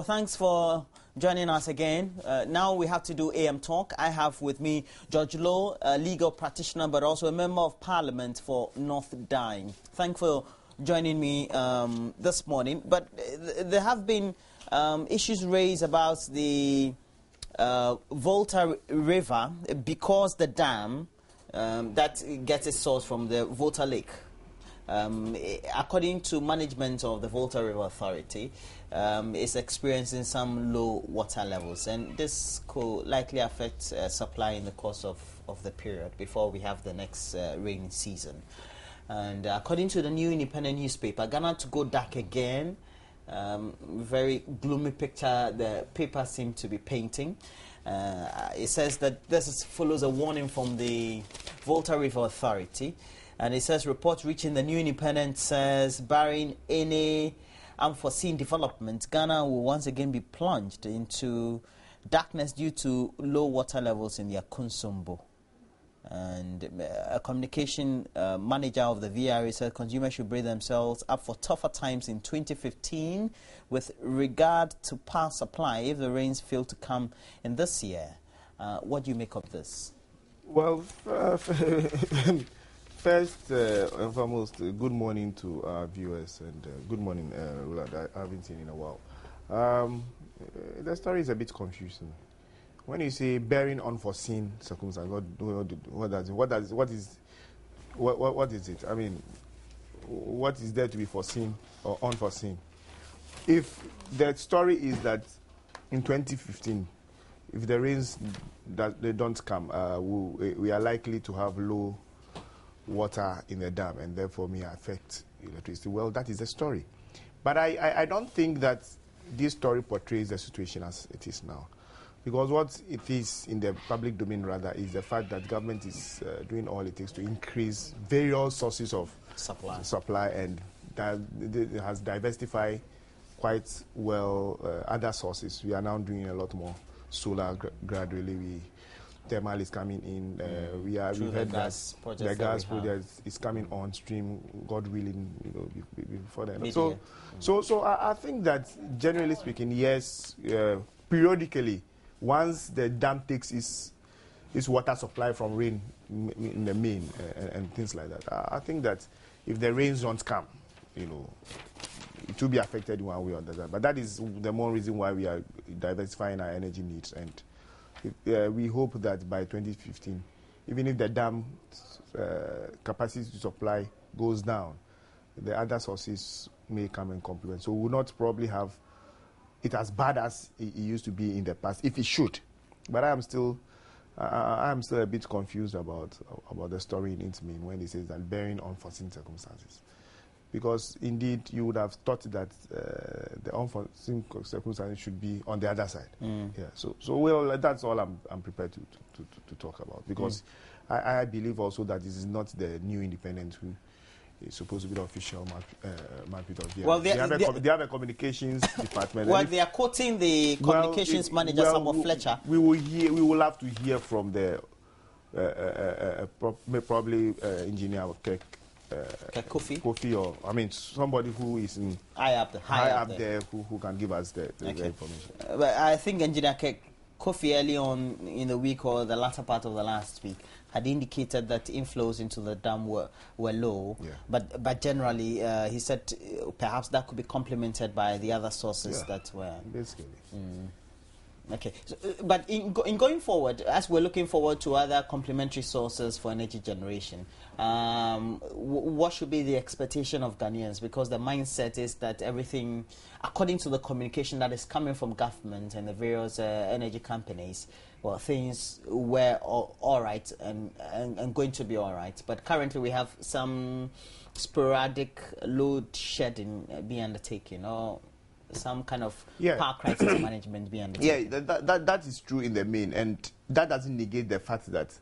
Well, thanks for joining us again. Now we have to do AM Talk. I have with me Judge Lowe, a legal practitioner, but also a member of Parliament for North Dyne. Thanks for joining me this morning. But there have been issues raised about the Volta River because the dam that gets its source from the Volta Lake. According to management of the Volta River Authority, is experiencing some low water levels, and this could likely affect supply in the course of the period before we have the next rainy season. And according to the New Independent newspaper, Ghana to go dark again. Very gloomy picture the paper seemed to be painting. It says that this follows a warning from the Volta River Authority. And it says, reports reaching the New Independent says, barring any unforeseen development, Ghana will once again be plunged into darkness due to low water levels in the Akunsumbo. And a communication manager of the VRA said consumers should brace themselves up for tougher times in 2015 with regard to power supply if the rains fail to come in this year. What do you make of this? Well, first and foremost, good morning to our viewers, and good morning, Roland. I haven't seen in a while. The story is a bit confusing. When you say bearing unforeseen circumstances, what is it? I mean, what is there to be foreseen or unforeseen? If the story is that in 2015, if the rains that they don't come, we are likely to have low water in the dam and therefore may affect electricity. Well, that is the story. But I don't think that this story portrays the situation as it is now. Because what it is in the public domain, rather, is the fact that government is doing all it takes to increase various sources of supply and that it has diversified quite well other sources. We are now doing a lot more solar gradually. Thermal is coming in. We've heard that the gas project is coming on stream, God willing, before then. So I think that generally speaking, yes, periodically, once the dam takes its water supply from rain in the main and things like that, I think that if the rains don't come, it will be affected one way or the other. But that is the more reason why we are diversifying our energy needs. And we hope that by 2015, even if the dam capacity to supply goes down, the other sources may come and complement. So we will not probably have it as bad as it used to be in the past, if it should. But I am still a bit confused about the story in its mean when it says that bearing unforeseen circumstances. Because indeed you would have thought that the unforeseen circumstances should be on the other side. Yeah. So well, that's all I'm prepared to talk about. Because I believe also that this is not the New Independent who is supposed to be the official mouthpiece of the. Well, they have a communications department. Well, they are quoting the communications manager, Samuel Fletcher. We will have to hear from the probably engineer Kofi, or I mean somebody who is high up there who can give us the information. But I think Engineer Kofi early on in the week or the latter part of the last week had indicated that inflows into the dam were low, yeah. But generally he said perhaps that could be complemented by the other sources that were basically. Okay, so, but in going forward, as we're looking forward to other complementary sources for energy generation, what should be the expectation of Ghanaians? Because the mindset is that everything, according to the communication that is coming from government and the various energy companies, well, things were all right and going to be all right. But currently we have some sporadic load shedding being undertaken, or some kind of power crisis management being undertaken. Yeah, that is true in the main, and that doesn't negate the fact that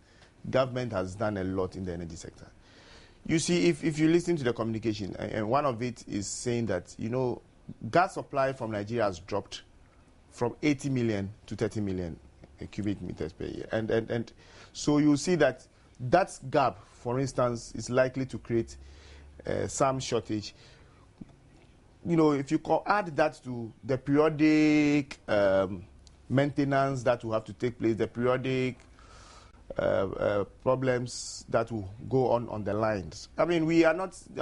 government has done a lot in the energy sector. You see, if you listen to the communication, and one of it is saying that, gas supply from Nigeria has dropped from 80 million to 30 million cubic meters per year. And so you see that gap, for instance, is likely to create some shortage. if you add that to the periodic maintenance that will have to take place, the periodic problems that will go on the lines. I mean, I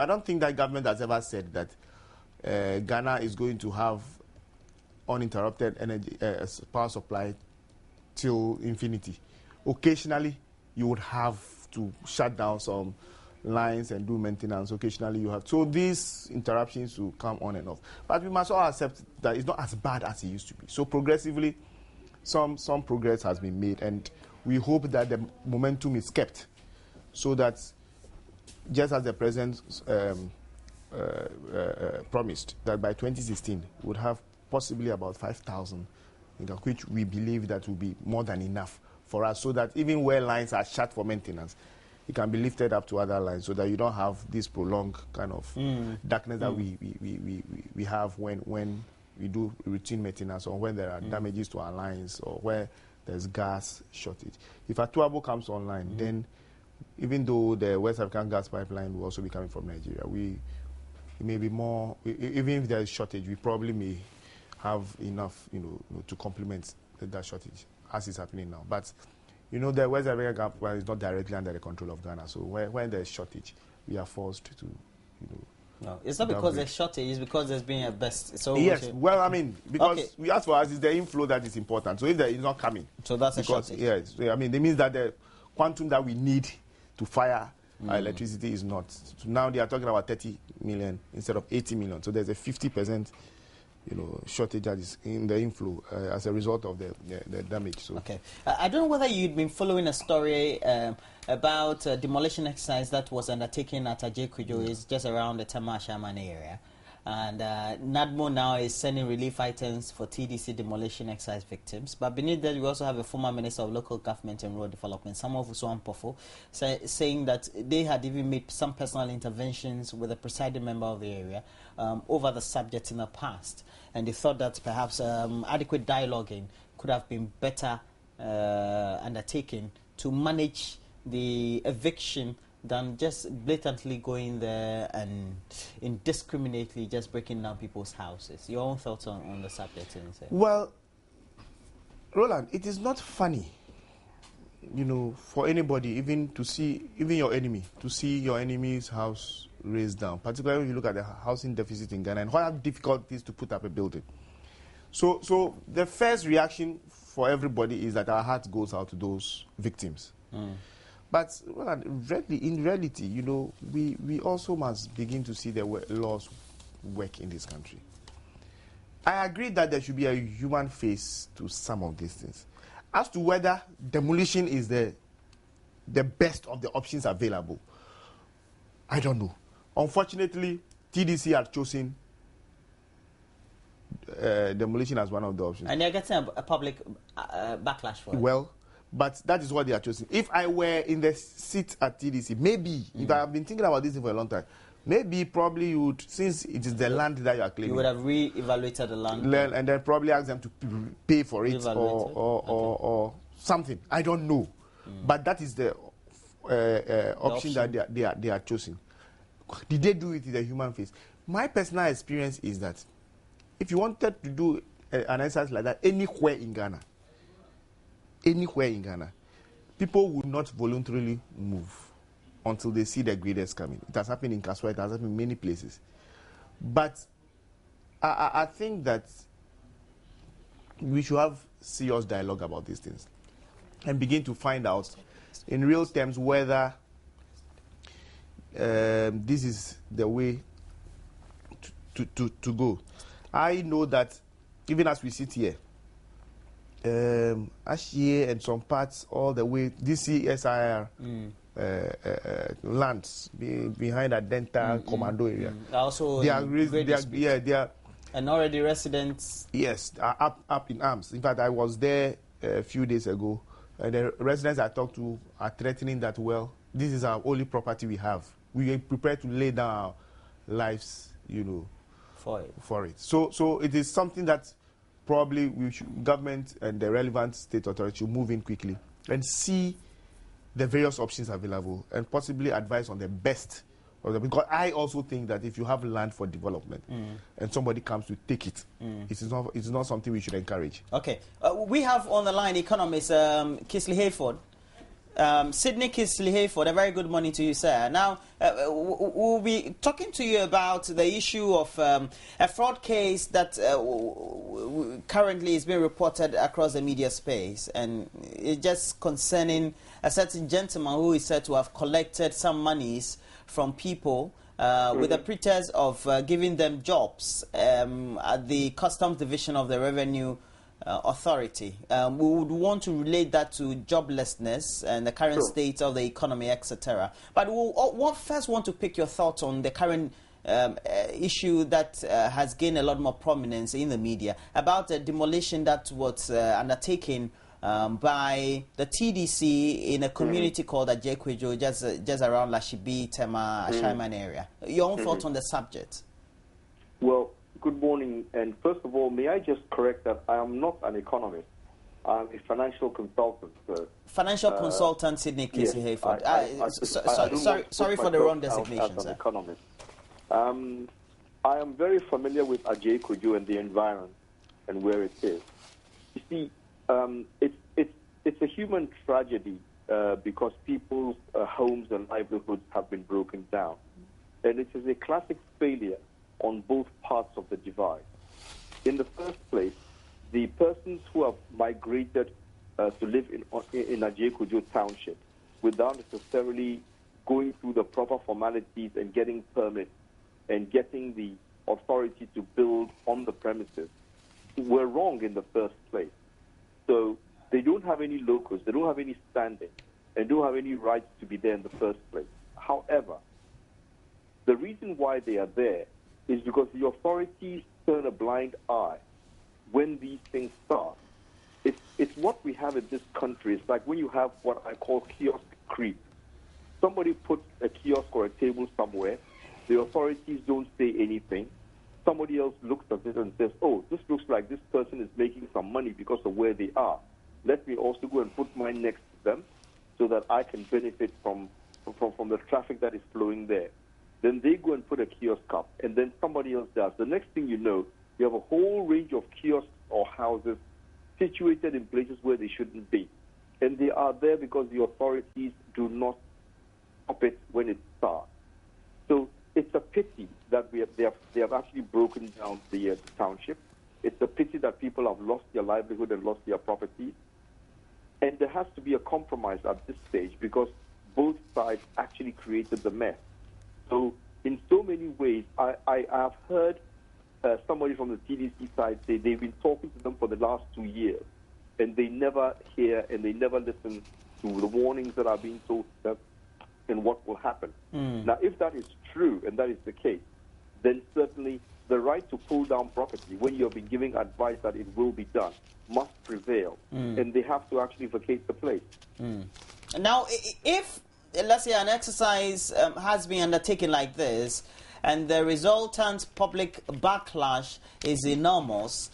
don't think that government has ever said that Ghana is going to have uninterrupted energy power supply till infinity. Occasionally, you would have to shut down some lines and do maintenance. Occasionally, you have. So these interruptions will come on and off. But we must all accept that it's not as bad as it used to be. So progressively, some progress has been made, and we hope that the momentum is kept, so that just as the president promised, that by 2016 we would have possibly about 5,000, which we believe that will be more than enough for us, so that even where lines are shut for maintenance, it can be lifted up to other lines, so that you don't have this prolonged kind of darkness that we have when we do routine maintenance, or when there are damages to our lines, or where there's gas shortage. If Atuabo comes online, then even though the West African gas pipeline will also be coming from Nigeria, it may be more, even if there is shortage, we probably may have enough, to complement that shortage as is happening now. But, the West African gas pipeline is not directly under the control of Ghana. So when there's shortage, we are forced to, No, it's not because there's shortage, it's because there's been a best. So yes, well, I mean, because as for us, it's the inflow that is important. So if there is not coming, so that's a shortage. Yes, I mean, it means that the quantum that we need to fire our electricity is not. So now they are talking about 30 million instead of 80 million. So there's a 50%, shortage that is in the inflow as a result of the damage. So. Okay, I don't know whether you'd been following a story about a demolition exercise that was undertaken at Ajekujo, is just around the Tamashaman area. And NADMO now is sending relief items for TDC demolition exercise victims. But beneath that, we also have a former Minister of Local Government and Rural Development, Samuel Fusuampofo, saying that they had even made some personal interventions with the presiding member of the area over the subject in the past. And they thought that perhaps adequate dialoguing could have been better undertaken to manage the eviction than just blatantly going there and indiscriminately just breaking down people's houses. Your own thoughts on the subject? Well, Roland, it is not funny, for anybody, even your enemy, to see your enemy's house raised down, particularly when you look at the housing deficit in Ghana and how difficult it is to put up a building. So the first reaction for everybody is that our heart goes out to those victims. But in reality, we also must begin to see the laws work in this country. I agree that there should be a human face to some of these things. As to whether demolition is the best of the options available, I don't know. Unfortunately, TDC had chosen demolition as one of the options. And they're getting a public backlash for it. Well, but that is what they are choosing. If I were in the seat at TDC, maybe, if I have been thinking about this for a long time, probably you would, since it is the land that you are claiming, you would have re-evaluated the land. And then probably ask them to pay for it or something. I don't know. But that is the option that they are choosing. Did they do it with a human face? My personal experience is that if you wanted to do an exercise like that anywhere in Ghana, people would not voluntarily move until they see the graders coming. It has happened in Kaswa, it has happened in many places. But I think that we should have serious dialogue about these things and begin to find out in real terms whether this is the way to go. I know that even as we sit here, Ashie and some parts all the way, DCSIR lands behind that dental commando area. Also, they are and already residents. Yes, are up in arms. In fact, I was there a few days ago, and the residents I talked to are threatening that, well, this is our only property we have. We are prepared to lay down our lives, for it. So it is something that probably government and the relevant state authority should move in quickly and see the various options available and possibly advise on the best Because I also think that if you have land for development and somebody comes to take it, it's not something we should encourage. Okay. We have on the line economist Kisley Hayford. Sydney Kisley Hayford, a very good morning to you, sir. Now, we'll be talking to you about the issue of a fraud case that currently is being reported across the media space, and it's just concerning a certain gentleman who is said to have collected some monies from people with the pretext of giving them jobs at the Customs Division of the Revenue Authority. We would want to relate that to joblessness and the current state of the economy, etc. But we'll first want to pick your thoughts on the current issue that has gained a lot more prominence in the media about the demolition that was undertaken by the TDC in a community called Ajekwejo, just around Lashibi, Tema, Ashaiman area. Your own thoughts on the subject? Well, good morning, and first of all, may I just correct that I am not an economist. I'm a financial consultant. Financial consultant, Sydney Kisley Hayford. Sorry for the wrong designation, sir. Economist. I am very familiar with Ajay-Kuju and the environment and where it is. You see, it's a human tragedy because people's homes and livelihoods have been broken down. And it is a classic failure on both parts of the divide. In the first place, the persons who have migrated to live in Ajay-Kujo Township without necessarily going through the proper formalities and getting permits and getting the authority to build on the premises were wrong in the first place. So they don't have any locus, they don't have any standing, and don't have any rights to be there in the first place. However, the reason why they are there is because the authorities turn a blind eye when these things start. It's what we have in this country. It's like when you have what I call kiosk creep. Somebody puts a kiosk or a table somewhere, the authorities don't say anything. Somebody else looks at it and says, oh, this looks like this person is making some money because of where they are. Let me also go and put mine next to them so that I can benefit from the traffic that is flowing there. Then they go and put a kiosk up, and then somebody else does. The next thing you know, you have a whole range of kiosks or houses situated in places where they shouldn't be. And they are there because the authorities do not stop it when it starts. So it's a pity that they have actually broken down the township. It's a pity that people have lost their livelihood and lost their property. And there has to be a compromise at this stage because both sides actually created the mess. So in so many ways, I have heard somebody from the TDC side say they've been talking to them for the last 2 years, and they never hear and they never listen to the warnings that are being told to them and what will happen. Now, if that is true and that is the case, then certainly the right to pull down property when you have been giving advice that it will be done must prevail, and they have to actually vacate the place. Now, if let's say an exercise has been undertaken like this, and the resultant public backlash is enormous,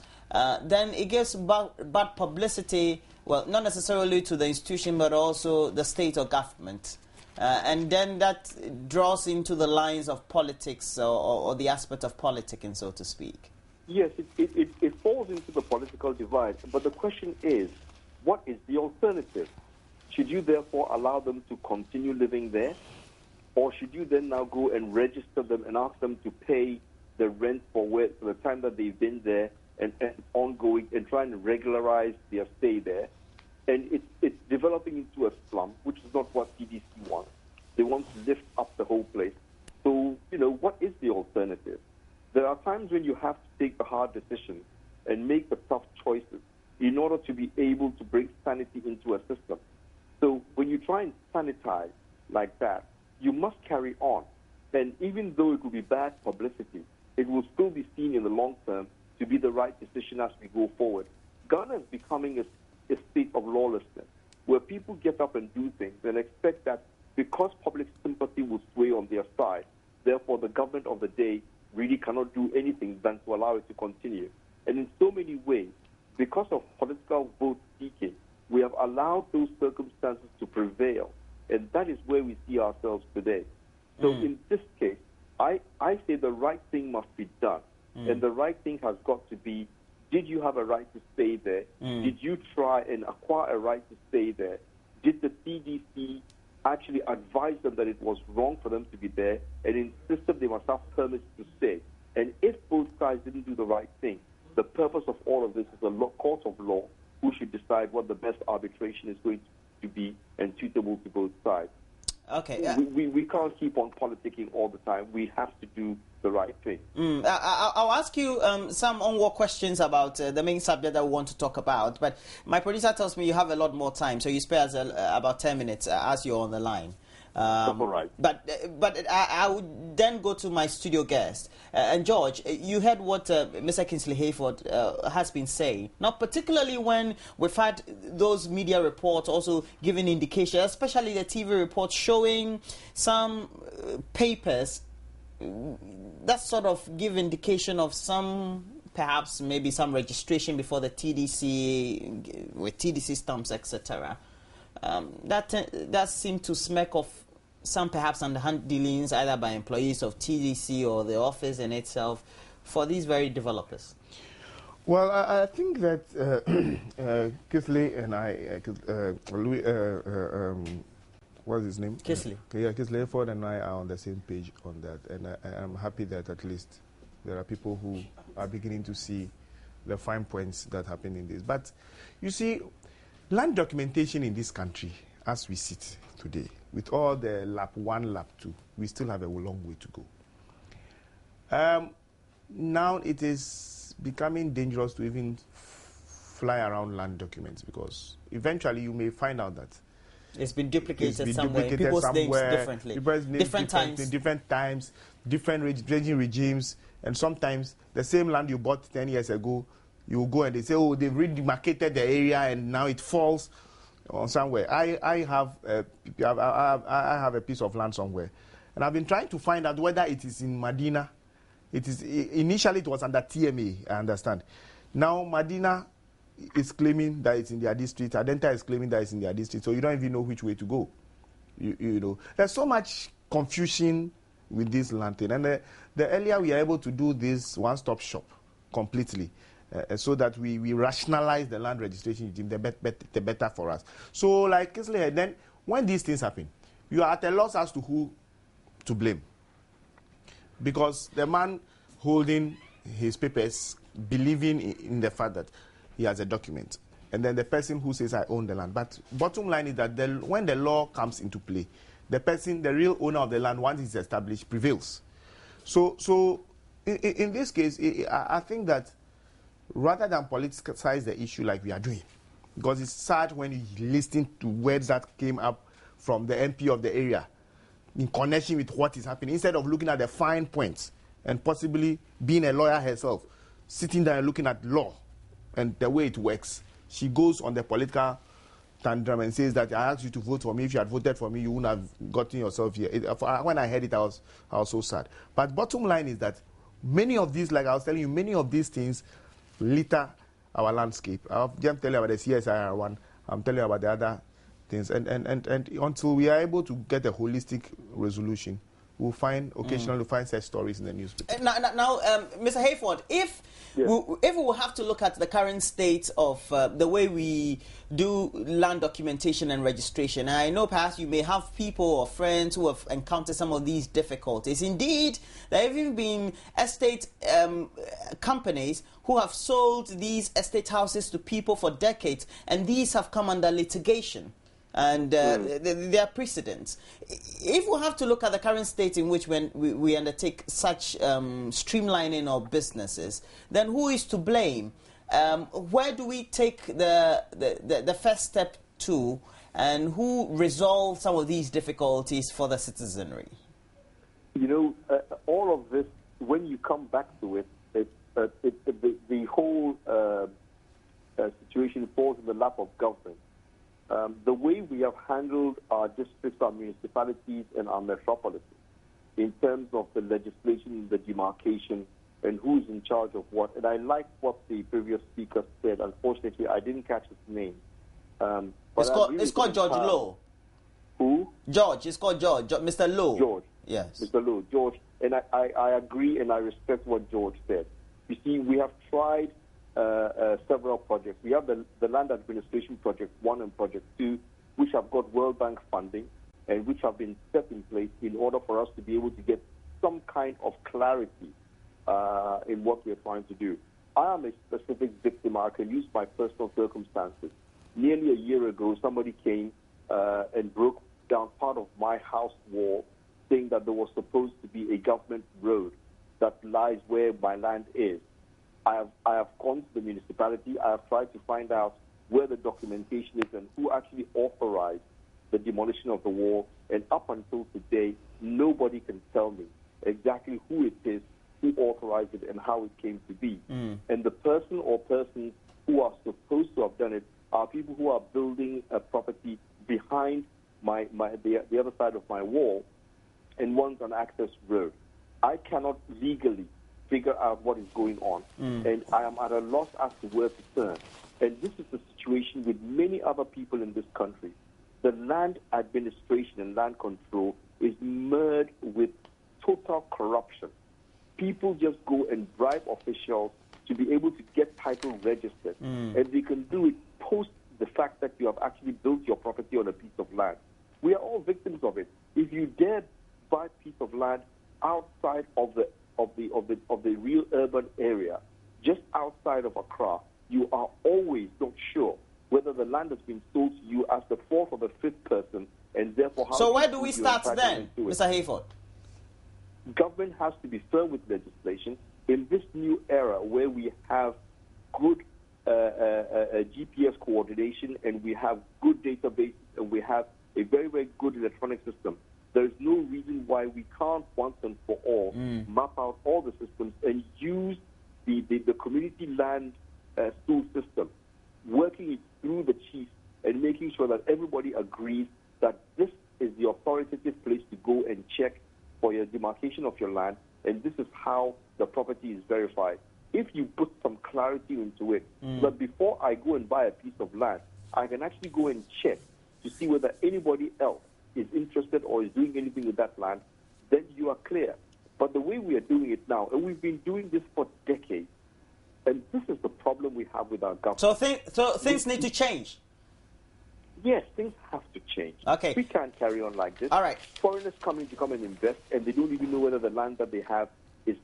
then it gives bad publicity, well, not necessarily to the institution, but also the state or government. And then that draws into the lines of politics or the aspect of politicking, so to speak. Yes, it falls into the political divide. But the question is, what is the alternative? Should you therefore allow them to continue living there? Or should you then now go and register them and ask them to pay the rent for the time that they've been there and ongoing and trying to regularize their stay there? And it's developing into a slum, which is not what TDC wants. They want to lift up the whole place. So, what is the alternative? There are times when you have to take the hard decisions and make the tough choices in order to be able to bring sanity into a system. So when you try and sanitize like that, you must carry on. And even though it will be bad publicity, it will still be seen in the long term to be the right decision as we go forward. Ghana is becoming a state of lawlessness, where people get up and do things and expect that because public sympathy will sway on their side, therefore the government of the day really cannot do anything than to allow it to continue. And in so many ways, because of political vote seeking, we have allowed those circumstances to prevail. And that is where we see ourselves today. So in this case, I say the right thing must be done. And the right thing has got to be, did you have a right to stay there? Did you try and acquire a right to stay there? Did the TDC actually advise them that it was wrong for them to be there and insisted they must have permits to stay? And if both sides didn't do the right thing, the purpose of all of this is a court of law who should decide what the best arbitration is going to be and suitable to both sides. Okay. We can't keep on politicking all the time. We have to do the right thing. I'll ask you some onward questions about the main subject that we want to talk about, but my producer tells me you have a lot more time, so you spare us about 10 minutes as you're on the line. That's all right. But I would then go to my studio guest. And George, you heard what Mr. Kingsley Hayford has been saying. Now, particularly when we've had those media reports also giving indication, especially the TV reports showing some papers that sort of give indication of some, perhaps maybe some registration before the TDC, with TDC stamps, etc. That seemed to smack of some perhaps underhand dealings either by employees of TDC or the office in itself for these very developers. Well, I think that Kingsley and I, what's his name? Kingsley. Yeah, Kingsley Hayford and I are on the same page on that, and I'm happy that at least there are people who are beginning to see the fine points that happen in this. But you see, land documentation in this country, as we sit today, with all the lap 1, lap 2, we still have a long way to go. Now it is becoming dangerous to even fly around land documents, because eventually you may find out that it's been duplicated somewhere. People's names differently. Different times, different regimes, and sometimes the same land you bought 10 years ago, you go and they say, oh, they've redemarcated the area and now it falls on somewhere. I have a piece of land somewhere, and I've been trying to find out whether it is in Medina. Initially it was under TMA, I understand. Now Medina is claiming that it's in their district. Adenta is claiming that it's in their district. So you don't even know which way to go. You know, there's so much confusion with this land thing. And the earlier we are able to do this one-stop shop completely, so that we rationalize the land registration regime, the better for us. So, like Kingsley, then when these things happen, you are at a loss as to who to blame. Because the man holding his papers, believing in the fact that he has a document, and then the person who says, I own the land. But bottom line is that when the law comes into play, the person, the real owner of the land, once it's established, prevails. So in this case, I think that rather than politicize the issue like we are doing, because it's sad when you listen to words that came up from the MP of the area in connection with what is happening, instead of looking at the fine points and possibly being a lawyer herself, sitting there and looking at law and the way it works, she goes on the political tantrum and says that I asked you to vote for me. If you had voted for me, you wouldn't have gotten yourself here. When I heard it, I was so sad. But bottom line is that many of these, like I was telling you, many of these things litter our landscape. I'm telling you about the CSIR one. I'm telling you about the other things. And until we are able to get a holistic resolution, we'll occasionally find such stories in the newspaper. Now, Mr. Hayford, if we will have to look at the current state of the way we do land documentation and registration, and I know perhaps you may have people or friends who have encountered some of these difficulties. Indeed, there have even been estate companies who have sold these estate houses to people for decades, and these have come under litigation. And there are precedents. If we have to look at the current state in which when we undertake such streamlining of businesses, then who is to blame? Where do we take the first step to, and who resolves some of these difficulties for the citizenry? You know, all of this, when you come back to it, the whole situation falls in the lap of government. The way we have handled our districts, our municipalities, and our metropolises in terms of the legislation, the demarcation, and who's in charge of what. And I like what the previous speaker said. Unfortunately, I didn't catch his name. It's called George Lowe. Who? George. It's called George. Mr. Lowe. George. Yes. Mr. Lowe, George, and I agree and I respect what George said. You see, we have tried several projects. We have the Land Administration Project 1 and Project 2, which have got World Bank funding and which have been set in place in order for us to be able to get some kind of clarity in what we're trying to do. I am a specific victim. I can use my personal circumstances. Nearly a year ago, somebody came and broke down part of my house wall, saying that there was supposed to be a government road that lies where my land is. I have gone to the municipality. I have tried to find out where the documentation is and who actually authorized the demolition of the wall. And up until today, nobody can tell me exactly who it is, who authorized it, and how it came to be. And the person or persons who are supposed to have done it are people who are building a property behind the other side of my wall and wants an access road. I cannot legally figure out what is going on, and I am at a loss as to where to turn. And this is the situation with many other people in this country. The land administration and land control is merged with total corruption. People just go and bribe officials to be able to get title registered, and they can do it post the fact that you have actually built your property on a piece of land. We are all victims of it. If you dare buy a piece of land outside of the real urban area, just outside of Accra, you are always not sure whether the land has been sold to you as the fourth or the fifth person, and therefore how. So where do we start then, Mr. Hayford? Government has to be firm with legislation in this new era where we have good GPS coordination and we have good databases and we have a very, very good electronic system. There is no reason why we can't once and for all map out all the systems and use the community land stool system, working it through the chiefs and making sure that everybody agrees that this is the authoritative place to go and check for your demarcation of your land, and this is how the property is verified. If you put some clarity into it, so that before I go and buy a piece of land, I can actually go and check to see whether anybody else is interested or is doing anything with that land, then you are clear. But the way we are doing it now, and we've been doing this for decades, and this is the problem we have with our government. So things need to change. Yes, things have to change. Okay. We can't carry on like this. All right. Foreigners coming to come and invest, and they don't even know whether the land that they have is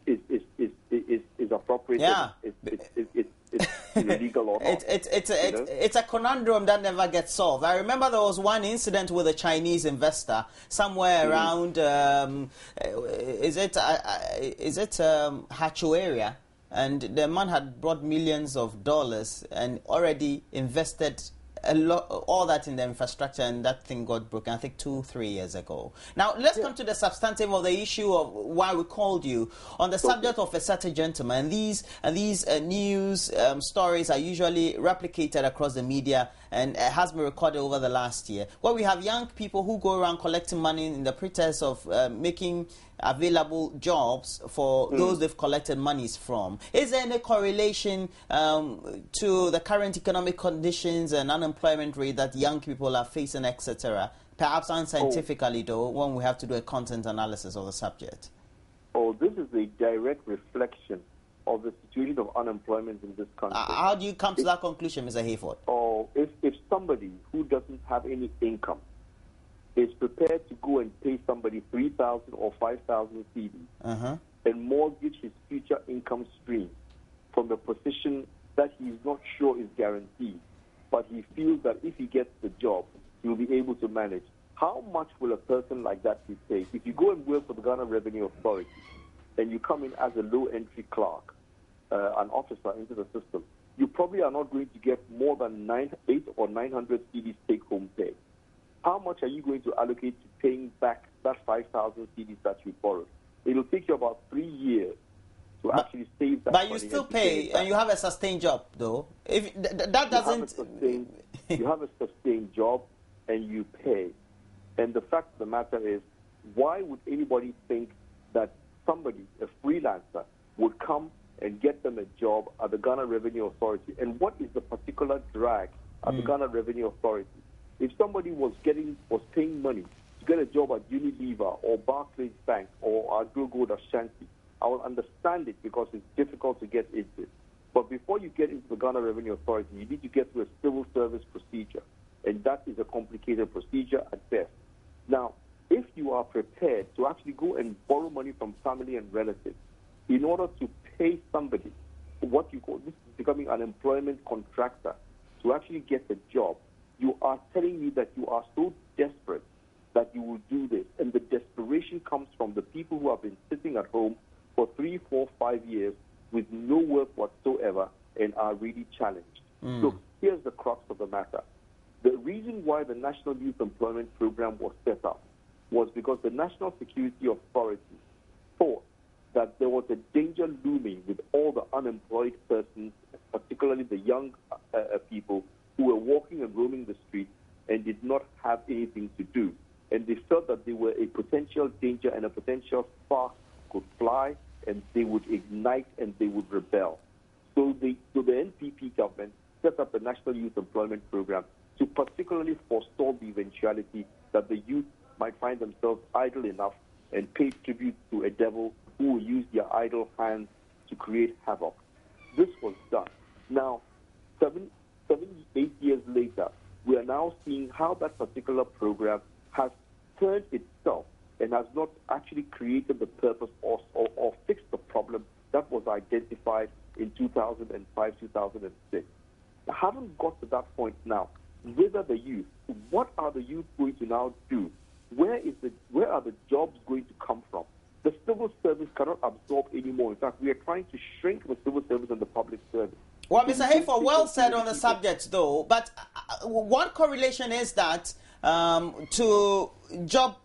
appropriate. Yeah. It's illegal or not. It's a conundrum that never gets solved. I remember there was one incident with a Chinese investor somewhere around. Is it Hacho area? And the man had brought millions of dollars and already invested all that in the infrastructure, and that thing got broken, I think 2-3 years ago. Now, let's come to the substantive of the issue of why we called you. On the subject of a certain gentleman, these news stories are usually replicated across the media and has been recorded over the last year, where we have young people who go around collecting money in the pretense of making available jobs for those they've collected monies from. Is there any correlation to the current economic conditions and unemployment rate that young people are facing, etc.? Perhaps unscientifically, though, when we have to do a content analysis of the subject. This is a direct reflection of the situation of unemployment in this country. How do you come to that conclusion, Mr. Hayford? If somebody who doesn't have any income is prepared to go and pay somebody 3,000 or 5,000 cedis and mortgage his future income stream from the position that he's not sure is guaranteed, but he feels that if he gets the job, he'll be able to manage. How much will a person like that be paid? If you go and work for the Ghana Revenue Authority and you come in as a low-entry clerk, an officer into the system, you probably are not going to get more than 800 or 900 cedis take-home pay. How much are you going to allocate to paying back that 5,000 cedis that you borrowed? It'll take you about 3 years to actually save that money. But you still pay, and you have a sustained job, though. If that doesn't... You have a sustained job, and you pay. And the fact of the matter is, why would anybody think that somebody, a freelancer, would come and get them a job at the Ghana Revenue Authority? And what is the particular drag at the Ghana Revenue Authority? If somebody was paying money to get a job at Unilever or Barclays Bank or Agro Gold Ashanti, I will understand it because it's difficult to get into. But before you get into the Ghana Revenue Authority, you need to get through a civil service procedure, and that is a complicated procedure at best. Now, if you are prepared to actually go and borrow money from family and relatives in order to pay somebody what you call, this is becoming an employment contractor, to actually get a job, you are telling me that you are so desperate that you will do this. And the desperation comes from the people who have been sitting at home for 3, 4, 5 years with no work whatsoever and are really challenged. Look, here's the crux of the matter. The reason why the National Youth Employment Program was set up was because the National Security Authority thought that there was a danger looming with all the unemployed persons, particularly the young people who were walking and roaming the streets and did not have anything to do. And they felt that they were a potential danger and a potential spark could fly and they would ignite and they would rebel. So the NPP government set up the National Youth Employment Program to particularly forestall the eventuality that the youth might find themselves idle enough and pay tribute to a devil who will use their idle hands to create havoc. This was done. Now, 7, 8 years later, we are now seeing how that particular program has turned itself and has not actually created the purpose or fixed the problem that was identified in 2005, 2006. I haven't got to that point now. Where are the youth? What are the youth going to now do? Where are the jobs going to come from? The civil service cannot absorb anymore. In fact, we are trying to shrink the civil service and the public service. Well, Mr. Hayford, well said on the subject, though. But what correlation is that to job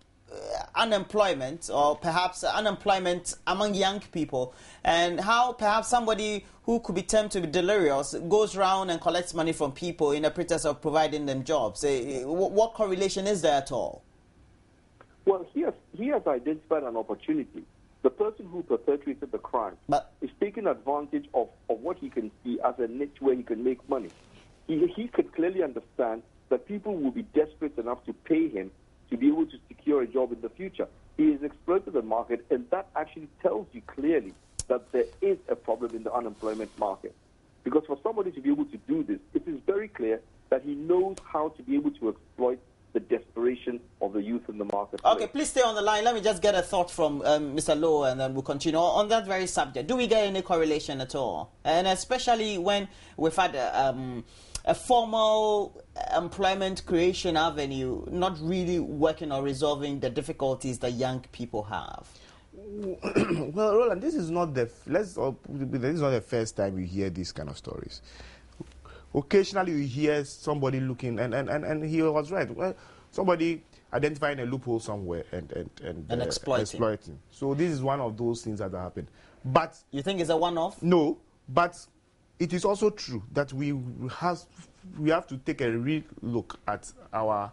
unemployment, or perhaps unemployment among young people, and how perhaps somebody who could be termed to be delirious goes around and collects money from people in a pretense of providing them jobs? What correlation is there at all? Well, he has identified an opportunity. The person who perpetrated the crime is taking advantage of what he can see as a niche where he can make money. He could clearly understand that people will be desperate enough to pay him to be able to secure a job in the future. He has exploited the market, and that actually tells you clearly that there is a problem in the unemployment market. Because for somebody to be able to do this, it is very clear that he knows how to be able to exploit the desperation of the youth in the market. Okay, please stay on the line. Let me just get a thought from Mr. Lowe, and then we'll continue on that very subject. Do we get any correlation at all? And especially when we've had a formal employment creation avenue not really working or resolving the difficulties that young people have. Well, Roland, this is not the first time you hear these kind of stories. Occasionally you hear somebody looking, and he was right. Well, somebody identifying a loophole somewhere and exploiting. So this is one of those things that happen. But you think it's a one-off? No, but it is also true that we have to take a real look at our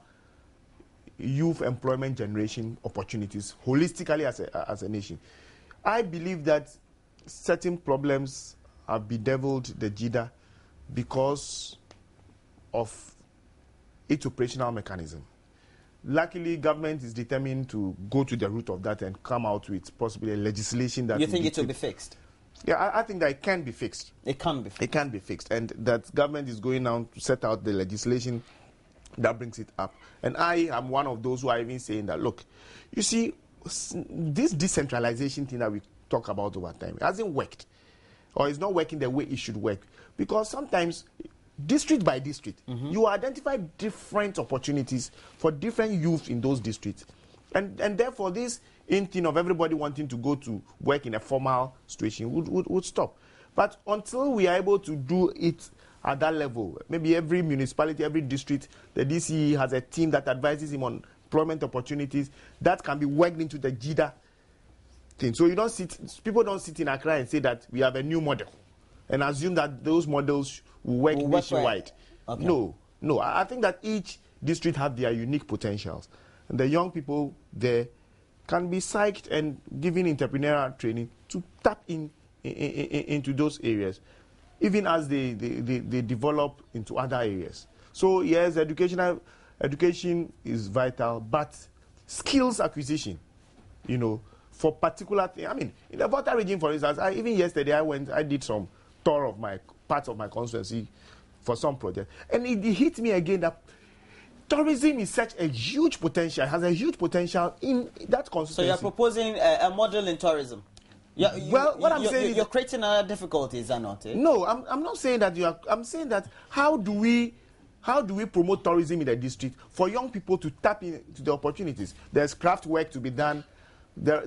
youth employment generation opportunities holistically as a nation. I believe that certain problems have bedeviled the JIDA because of its operational mechanism. Luckily, government is determined to go to the root of that and come out with possibly a legislation that... You think it will be fixed? Yeah, I think that it can be fixed. It can be fixed. It can be fixed. And that government is going now to set out the legislation that brings it up. And I am one of those who are even saying that, look, you see, this decentralization thing that we talk about over time hasn't worked. Or it's not working the way it should work. Because sometimes, district by district, you identify different opportunities for different youth in those districts. And therefore, this thing of everybody wanting to go to work in a formal situation would stop. But until we are able to do it at that level, maybe every municipality, every district, the DCE has a team that advises him on employment opportunities that can be worked into the JIDA thing. So people don't sit in Accra and say that we have a new model and assume that those models will work nationwide. Okay. No. I think that each district have their unique potentials. And the young people there can be psyched and given entrepreneurial training to tap into those areas, even as they develop into other areas. So yes, education is vital, but skills acquisition, for particular things. I mean, in the Volta region, for instance, even yesterday I did some tour of parts of my constituency for some project, and it hit me again that tourism is such a huge potential, has a huge potential in that constituency. So you're proposing a model in tourism? What I'm saying is you're creating other difficulties, are not? No, I'm not saying that I'm saying that how do we promote tourism in the district for young people to tap into the opportunities? There's craft work to be done. There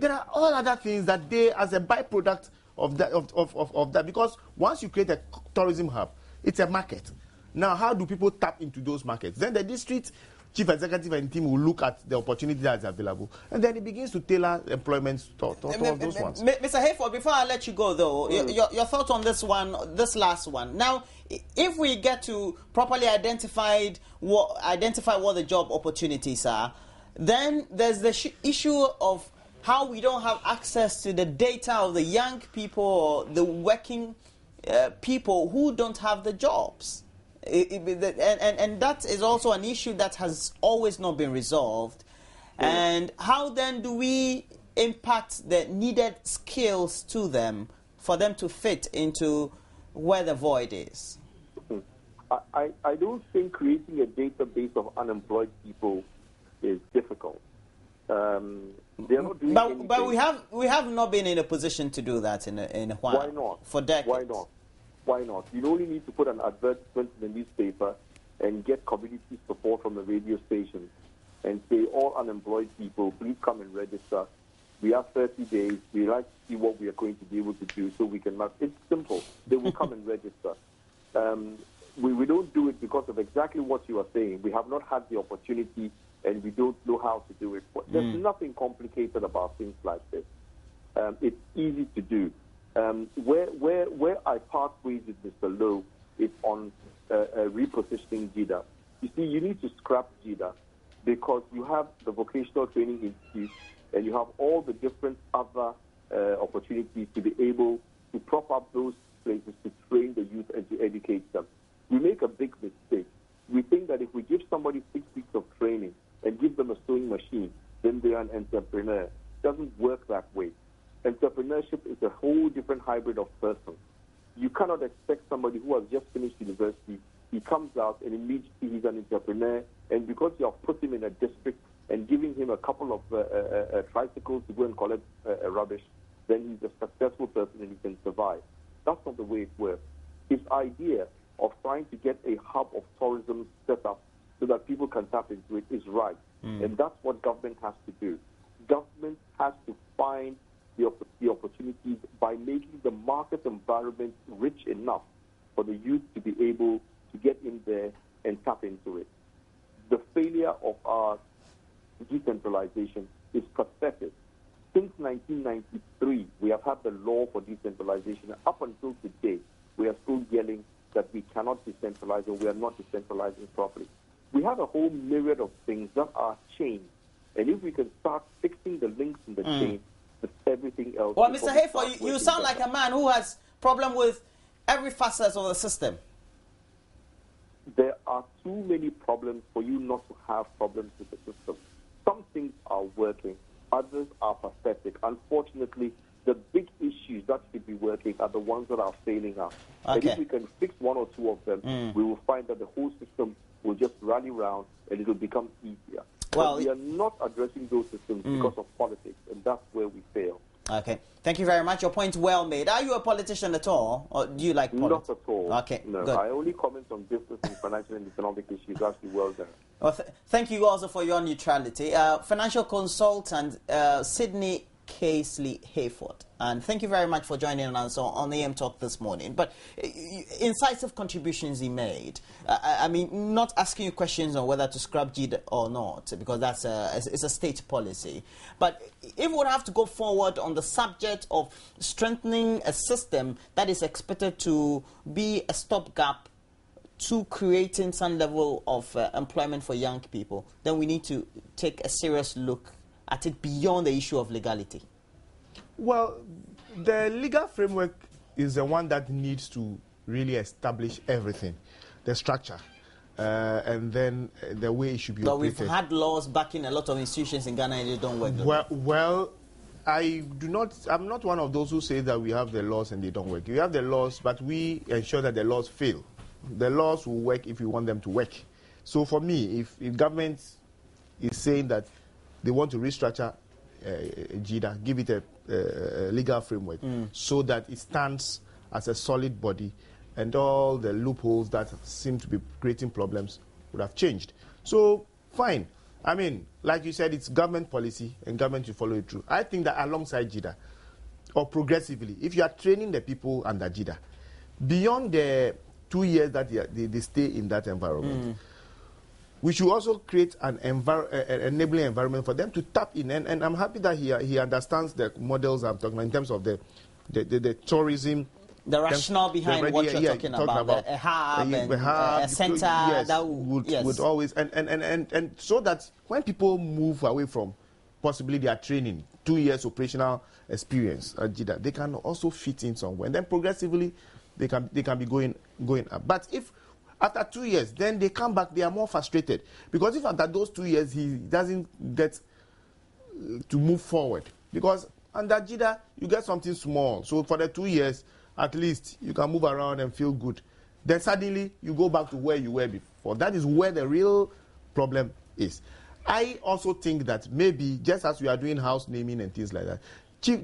are all other things that they, as a byproduct of that, because once you create a tourism hub, it's a market. Now, how do people tap into those markets? Then the district chief executive and team will look at the opportunity that's available, and then it begins to tailor employment to those ones. Mr. Hayford, before I let you go, though, your thoughts on this last one. Now, if we get to properly identify what the job opportunities are, then there's the issue of how we don't have access to the data of the young people or the working people who don't have the jobs. And that is also an issue that has always not been resolved. And how then do we impact the needed skills to them for them to fit into where the void is? I don't think creating a database of unemployed people is difficult. They're not doing anything. But we have not been in a position to do that in a while. Why not? For decades. Why not? Why not? You only need to put an advertisement in the newspaper and get community support from the radio stations and say, all unemployed people, please come and register. We have 30 days. We like to see what we are going to be able to do so we can... It's simple. They will come and register. We don't do it because of exactly what you are saying. We have not had the opportunity and we don't know how to do it. There's nothing complicated about things like this. It's easy to do. Where I part ways with Mr. Lowe is on repositioning JIDA. You see, you need to scrap JIDA because you have the Vocational Training Institute and you have all the different other opportunities to be able to prop up those places to train the youth and to educate them. We make a big mistake. We think that if we give somebody 6 weeks of training and give them a sewing machine, then they are an entrepreneur. It doesn't work that way. Entrepreneurship is a whole different hybrid of person. You cannot expect somebody who has just finished university, he comes out and immediately he's an entrepreneur, and because you have put him in a district and giving him a couple of tricycles to go and collect rubbish, then he's a successful person and he can survive. That's not the way it works. His idea of trying to get a hub of tourism set up so that people can tap into it is right. And that's what government has to do. Government has to find the opportunities by making the market environment rich enough for the youth to be able to get in there and tap into it. The failure of our decentralization is pathetic. Since 1993, we have had the law for decentralization. Up until today, we are still yelling that we cannot decentralize or we are not decentralizing properly. We have a whole myriad of things that are chained. And if we can start fixing the links in the chain, everything else. Well, Mr. Hayford, you sound like a man who has problem with every facet of the system. There are too many problems for you not to have problems with the system. Some things are working, others are pathetic. Unfortunately, the big issues that should be working are the ones that are failing us. Okay. And if we can fix one or two of them, we will find that the whole system will just rally around and it will become easier. Well, but we are not addressing those systems because of politics, and that's where we fail. Okay. Thank you very much. Your point well made. Are you a politician at all, or do you like politics? Not at all. Okay, no, good. I only comment on business and financial and economic issues. Actually, well done. Well, thank you also for your neutrality. Financial consultant Sydney Casely Hayford. And thank you very much for joining us on AM Talk this morning. But incisive contributions he made. I mean, not asking you questions on whether to scrap JID or not, because that's it's a state policy. But if we would have to go forward on the subject of strengthening a system that is expected to be a stopgap to creating some level of employment for young people, then we need to take a serious look at it beyond the issue of legality. Well, the legal framework is the one that needs to really establish everything, the structure. and then the way it should be operated. But we've had laws backing a lot of institutions in Ghana and they don't work. Well, I'm not one of those who say that we have the laws and they don't work. We have the laws, but we ensure that the laws fail. The laws will work if we want them to work. So for me, if government is saying that they want to restructure JIDA, give it a legal framework so that it stands as a solid body and all the loopholes that seem to be creating problems would have changed. So, fine. I mean, like you said, it's government policy and government should follow it through. I think that alongside JIDA, or progressively, if you are training the people under JIDA, beyond the 2 years that they stay in that environment, we should also create an enabling environment for them to tap in. And I'm happy that he understands the models I'm talking about in terms of the tourism. The rationale behind what you're talking about. A hub and a center that would always... And so that when people move away from possibly their training, 2 years operational experience at JIDA, they can also fit in somewhere. And then progressively, they can be going up. But if after 2 years, then they come back, they are more frustrated. Because if after those 2 years, he doesn't get to move forward. Because under JIDA, you get something small. So for the 2 years, at least you can move around and feel good. Then suddenly, you go back to where you were before. That is where the real problem is. I also think that maybe, just as we are doing house naming and things like that,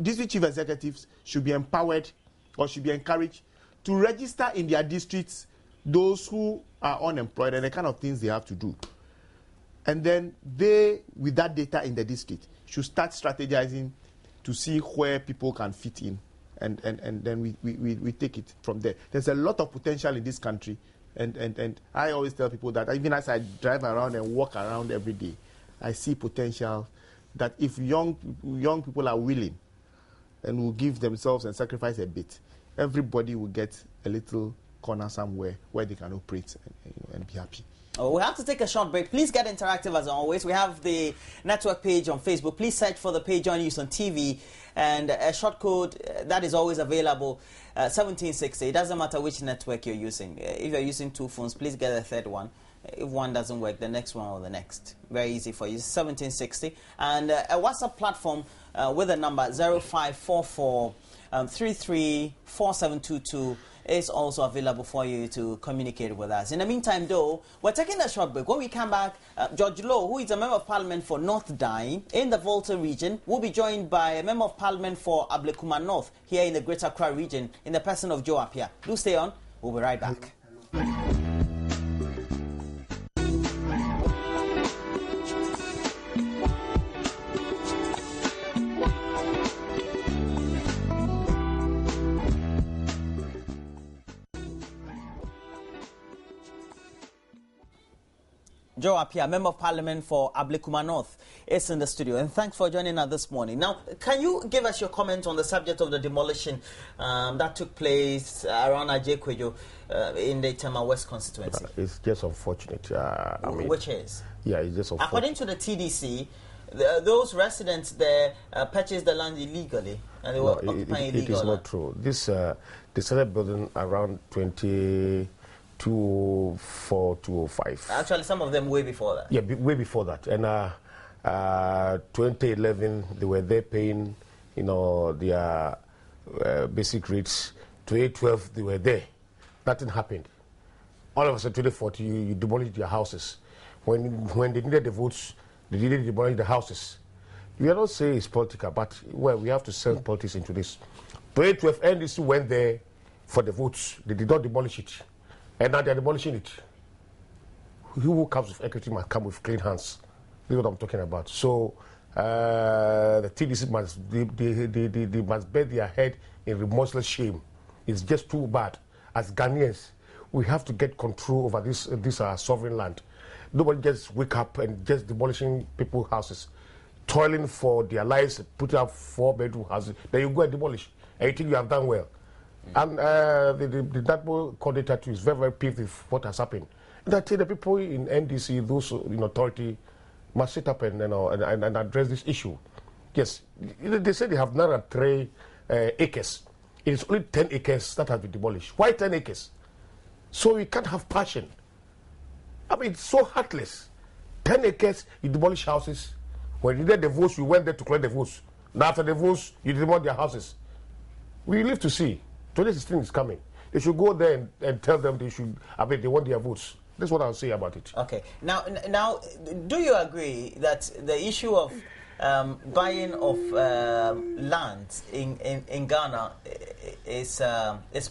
district chief executives should be empowered or should be encouraged to register in their districts those who are unemployed and the kind of things they have to do. And then they, with that data in the district, should start strategizing to see where people can fit in. And then we take it from there. There's a lot of potential in this country. And I always tell people that even as I drive around and walk around every day, I see potential that if young people are willing and will give themselves and sacrifice a bit, everybody will get a little corner somewhere where they can operate and be happy. Oh, we have to take a short break. Please get interactive as always. We have the network page on Facebook. Please search for the page on News on TV and a short code that is always available, 1760. It doesn't matter which network you're using. If you're using 2 phones, please get a third one. If one doesn't work, the next one or the next. Very easy for you. 1760. And a WhatsApp platform with a number 0544 334722 is also available for you to communicate with us. In the meantime, though, we're taking a short break. When we come back, George Lowe, who is a Member of Parliament for North Dine in the Volta region, will be joined by a Member of Parliament for Ablekuma North here in the Greater Accra region in the person of Joe Appiah. Do stay on. We'll be right back. Joe Appiah, Member of Parliament for Ablekuma North, is in the studio. And thanks for joining us this morning. Now, can you give us your comment on the subject of the demolition that took place around Ajay in the Tema West constituency? It's just unfortunate. Which is? Yeah, it's just unfortunate. According to the TDC, those residents there purchased the land illegally and they were occupying illegal. It is not true. This they started building around 204, 205. Actually, some of them way before that. Yeah, way before that. And 2011, they were there paying, their basic rates. 2012, they were there. Nothing happened. All of a sudden, 2014, you demolished their houses. When they needed the votes, they didn't demolish the houses. We are not saying it's political, but we have to send politics into this. 2012, NDC went there for the votes. They did not demolish it. And now they're demolishing it. Who comes with equity must come with clean hands. This is what I'm talking about. So the TDC must bear their head in remorseless shame. It's just too bad. As Ghanaians, we have to get control over this sovereign land. Nobody just wake up and just demolishing people's houses, toiling for their lives, put up 4-bedroom houses. Then you go and demolish, and you think you have done well. And the national coordinator too is very, very peeved with what has happened. And I tell the people in NDC, those in authority, must sit up and address this issue. Yes, they say they have another 3 acres. It is only 10 acres that have been demolished. Why 10 acres? So we can't have passion. I mean, it's so heartless. 10 acres, you demolish houses. When you get the votes, you went there to collect the votes. Now after the votes, you demolish their houses. We live to see. 2016 is coming. They should go there and tell them they should, I mean, they want their votes. That's what I'll say about it. Okay. Now, do you agree that the issue of buying of land in Ghana is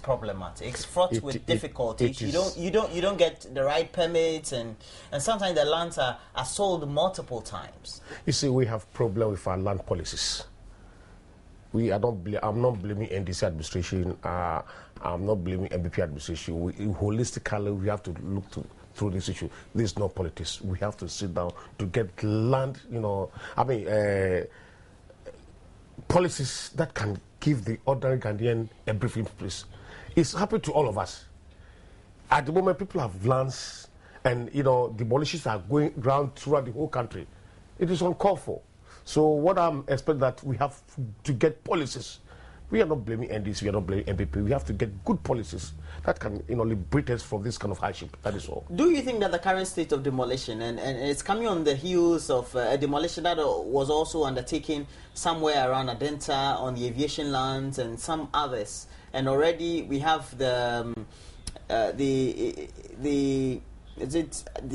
problematic? It's fraught with difficulties. You don't get the right permits, and sometimes the lands are sold multiple times. You see, we have problem with our land policies. I'm not blaming NDC administration. I'm not blaming MPP administration. Holistically, we have to look through this issue. This is not politics. We have to sit down to get land, policies that can give the ordinary Ghanaian a breathing place. It's happening to all of us. At the moment, people have lands, and demolitions are going around throughout the whole country. It is uncalled for. So what I'm expecting that we have to get policies. We are not blaming NDC, we are not blaming MPP. We have to get good policies that can liberate us from this kind of hardship. That is all. Do you think that the current state of demolition, and it's coming on the heels of a demolition that was also undertaken somewhere around Adenta on the aviation lands and some others, and already we have the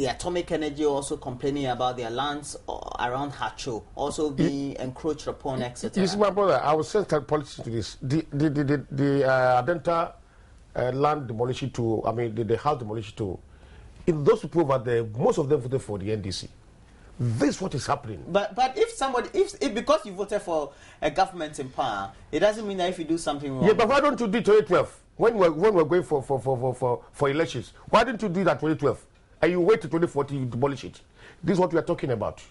atomic energy also complaining about their lands around Hacho also being encroached upon, etc. You see, my brother, I will send policy to this. The Adenta land demolition to, the house demolition to, in those people over there, most of them voted for the NDC. This is what is happening. But if because you voted for a government in power, it doesn't mean that if you do something wrong. Yeah, but why don't you do 2012 when we're going for elections? Why didn't you do that 2012? And you wait till 2014, you demolish it. This is what we are talking about.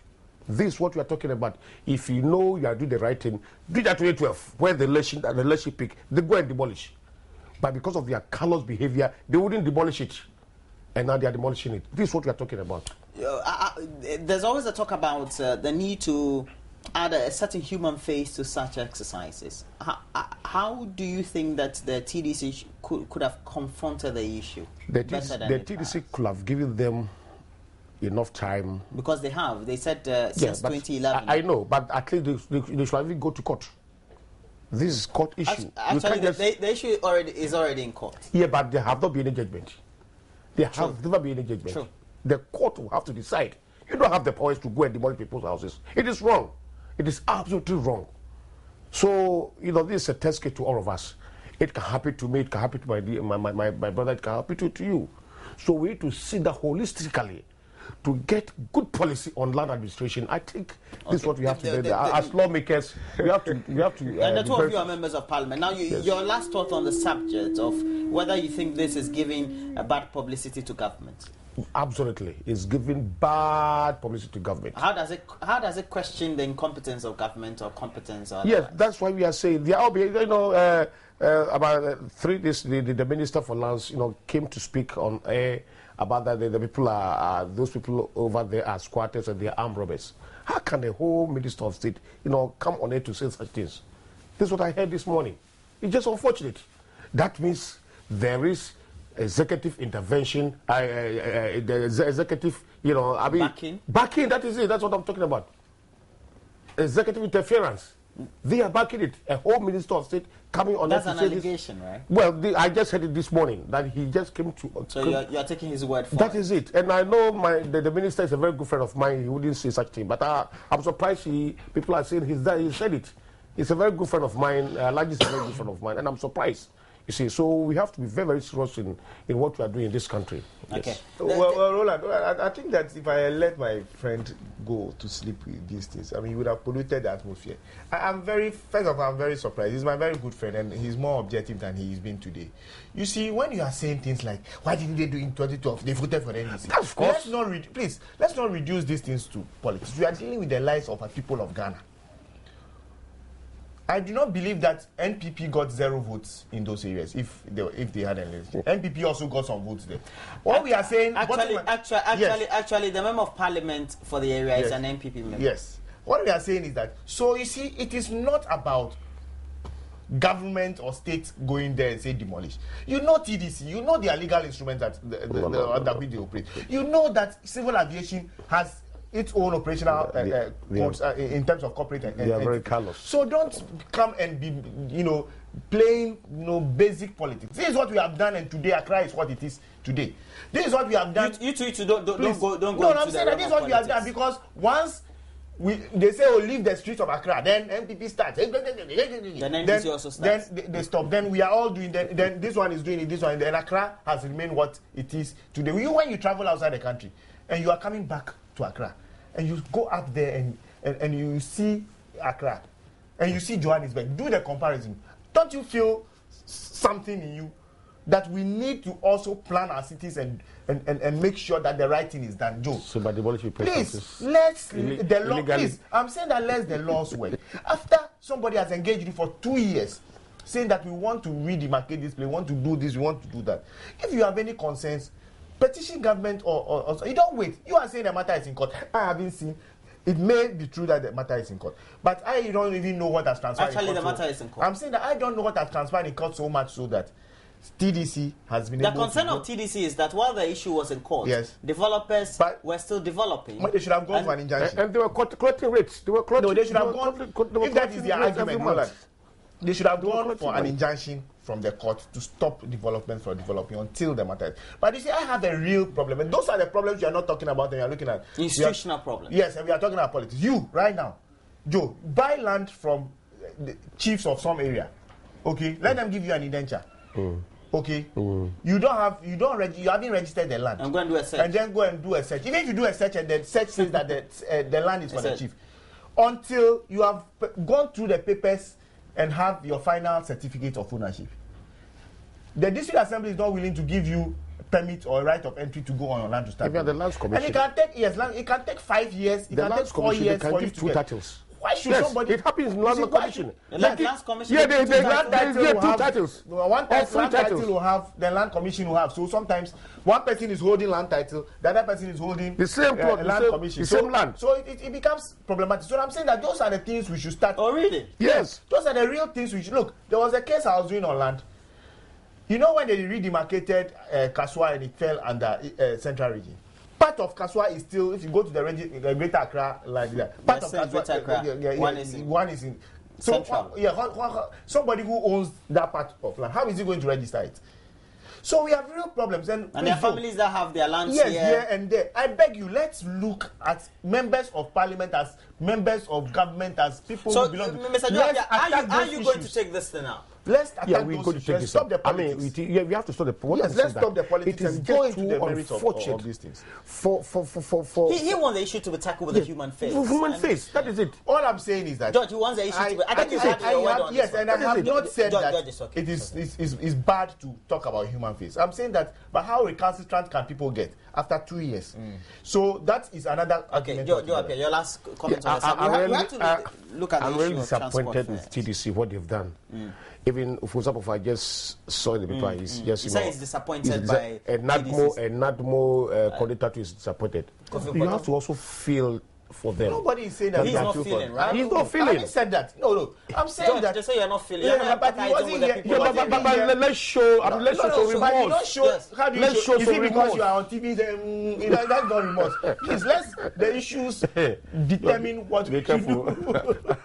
This is what we are talking about. If you know you are doing the right thing, do that 2012, where the election peak, they go and demolish. But because of their callous behavior, they wouldn't demolish it. And now they are demolishing it. This is what we are talking about. There's always a talk about the need to add a certain human face to such exercises. How do you think that the TDC could have confronted the issue? The TDC could have given them enough time. Because they have. They said since 2011. I know, but at least they should even go to court. This is court issue. Actually, the issue is already in court. Yeah, but there have not been any judgment. There have never been any judgment. True. The court will have to decide. You don't have the powers to go and demolish people's houses. It is wrong. It is absolutely wrong. So, this is a test case to all of us. It can happen to me, it can happen to my brother, it can happen to you. So we need to see that holistically to get good policy on land administration. I think this is what we have to do. As lawmakers, we have to. And the two of you are members of parliament. Now, Yes. Your last thought on the subject of whether you think this is giving a bad publicity to government. Absolutely, it's giving bad publicity to government. How does it question the incompetence of government or competence? Or Yes, that's why we are saying they are. About 3 days, the Minister for Lands, came to speak on air about that. The people are those people over there are squatters and they are armed robbers. How can the whole Minister of State, come on air to say such things? This is what I heard this morning. It's just unfortunate. That means there is executive intervention, the executive, backing. That is it. That's what I'm talking about. Executive interference. They are backing it. A whole Minister of State coming on. That's an allegation, right? Well, I just heard it this morning that he just came to. So you're taking his word for it. That is it. And I know the minister is a very good friend of mine. He wouldn't say such thing. But I'm surprised people are saying he said it. He's a very good friend of mine. Laji is a very good friend of mine, and I'm surprised. You see, so we have to be very, very serious in what we are doing in this country. Okay. Yes. Well, Roland, I think that if I let my friend go to sleep with these things, he would have polluted the atmosphere. First of all, I'm very surprised. He's my very good friend, and he's more objective than he's been today. You see, when you are saying things like, why didn't they do in 2012? They voted for the NDC. Of course. Let's not reduce these things to politics. We are dealing with the lives of the people of Ghana. I do not believe that NPP got 0 votes in those areas if they had an election. NPP also got some votes there. What we are saying... Actually, the member of parliament for the area is an NPP member. Yes. What we are saying is that, so you see, it is not about government or state going there and say demolish. You know TDC, you know the legal instruments that under which they operate. You know that civil aviation has its own operational codes in terms of corporate and they are very callous. So don't come and be, playing, basic politics. This is what we have done, and today Accra is what it is today. This is what we have done. You don't go. No, I'm saying that this is what we have done, because once they say, oh, leave the streets of Accra, then MPP starts. Then NDC also starts. Then they stop. Then we are all doing. Then this one is doing it. This one. Then Accra has remained what it is today. When you travel outside the country and you are coming back to Accra, and you go up there and you see Accra, and you see Johannesburg, do the comparison. Don't you feel something in you that we need to also plan our cities and make sure that the right thing is done, Joe? So by demolition, please, please, I'm saying that let the laws work. After somebody has engaged you for 2 years, saying that we want to redemarcate this place, we want to do this, we want to do that. If you have any concerns, petition government or you don't wait. You are saying the matter is in court. I haven't seen. It may be true that the matter is in court, but I don't even know what has transpired. Actually, the matter is in court. I'm saying that I don't know what has transpired in court so much so that TDC has been able to... The concern of TDC is that while the issue was in court, developers were still developing. But they should have gone for an injunction. And they were collecting rates. They should have gone... If that is their argument, they should have gone for an injunction from the court to stop development from developing until the matter is. But you see, I have a real problem. And those are the problems you are not talking about and you are looking at. Institutional problems. Yes, and we are talking about politics. You, right now, Joe, buy land from the chiefs of some area. Okay? Let them give you an indenture. Okay? You haven't registered the land. I'm going to do a search. And then go and do a search. Even if you do a search and the search says that the land is for the chief. Until you have gone through the papers and have your final certificate of ownership. The district assembly is not willing to give you a permit or a right of entry to go on your land to start. Even the lands commission. And it can take years. It can take 5 years. It can take 4 years for you to two titles. Why should somebody? It happens in land commission. The land commission. Yeah, they two titles. One land title will have, the land commission will have. So sometimes one person is holding land title, the other person is holding the same plot, land commission. The same land. So it becomes problematic. So I'm saying that those are the things we should start. Oh, really? Yes. Those are the real things we should look. There was a case I was doing on land. You know when they redemarcated Kaswa and it fell under Central Region? Part of Kaswa is still, if you go to the Greater Accra, like that. Part of Kaswa, one is in Central. Somebody who owns that part of land, how is he going to register it? So we have real problems. And there are families that have their lands here and there. I beg you, let's look at members of parliament as members of government, as people who belong to... Mr. Joab, are you going to take this thing out? Let's attack those issues. Stop the politics. We have to stop the politics. Yes, let's stop the politics and go into the merits of these things. He wants the issue to be tackled with a human face. Human face, that is it. All I'm saying is that... George, he wants the issue to be... I think you had your word on this. Yes, and I have not said that okay. it is bad to talk about human face. I'm saying that, but how recalcitrant can people get after 2 years? So that is another argument. Okay, your last comment on this. We have to look at the issue of transport. I'm really disappointed with TDC, what they've done. Even, for example, if I just saw in the paper, he's just, you say he's disappointed by NADMO coordinator is disappointed. You have to also feel for them. Nobody is saying that. He's not feeling, right? He's not feeling. I haven't said that. No. I'm saying George, that. They say you're not feeling. But he wasn't here. But let's show some remorse. How do you show? Is it because you are on TV? That's not remorse. Please, let's the issues determine what we do.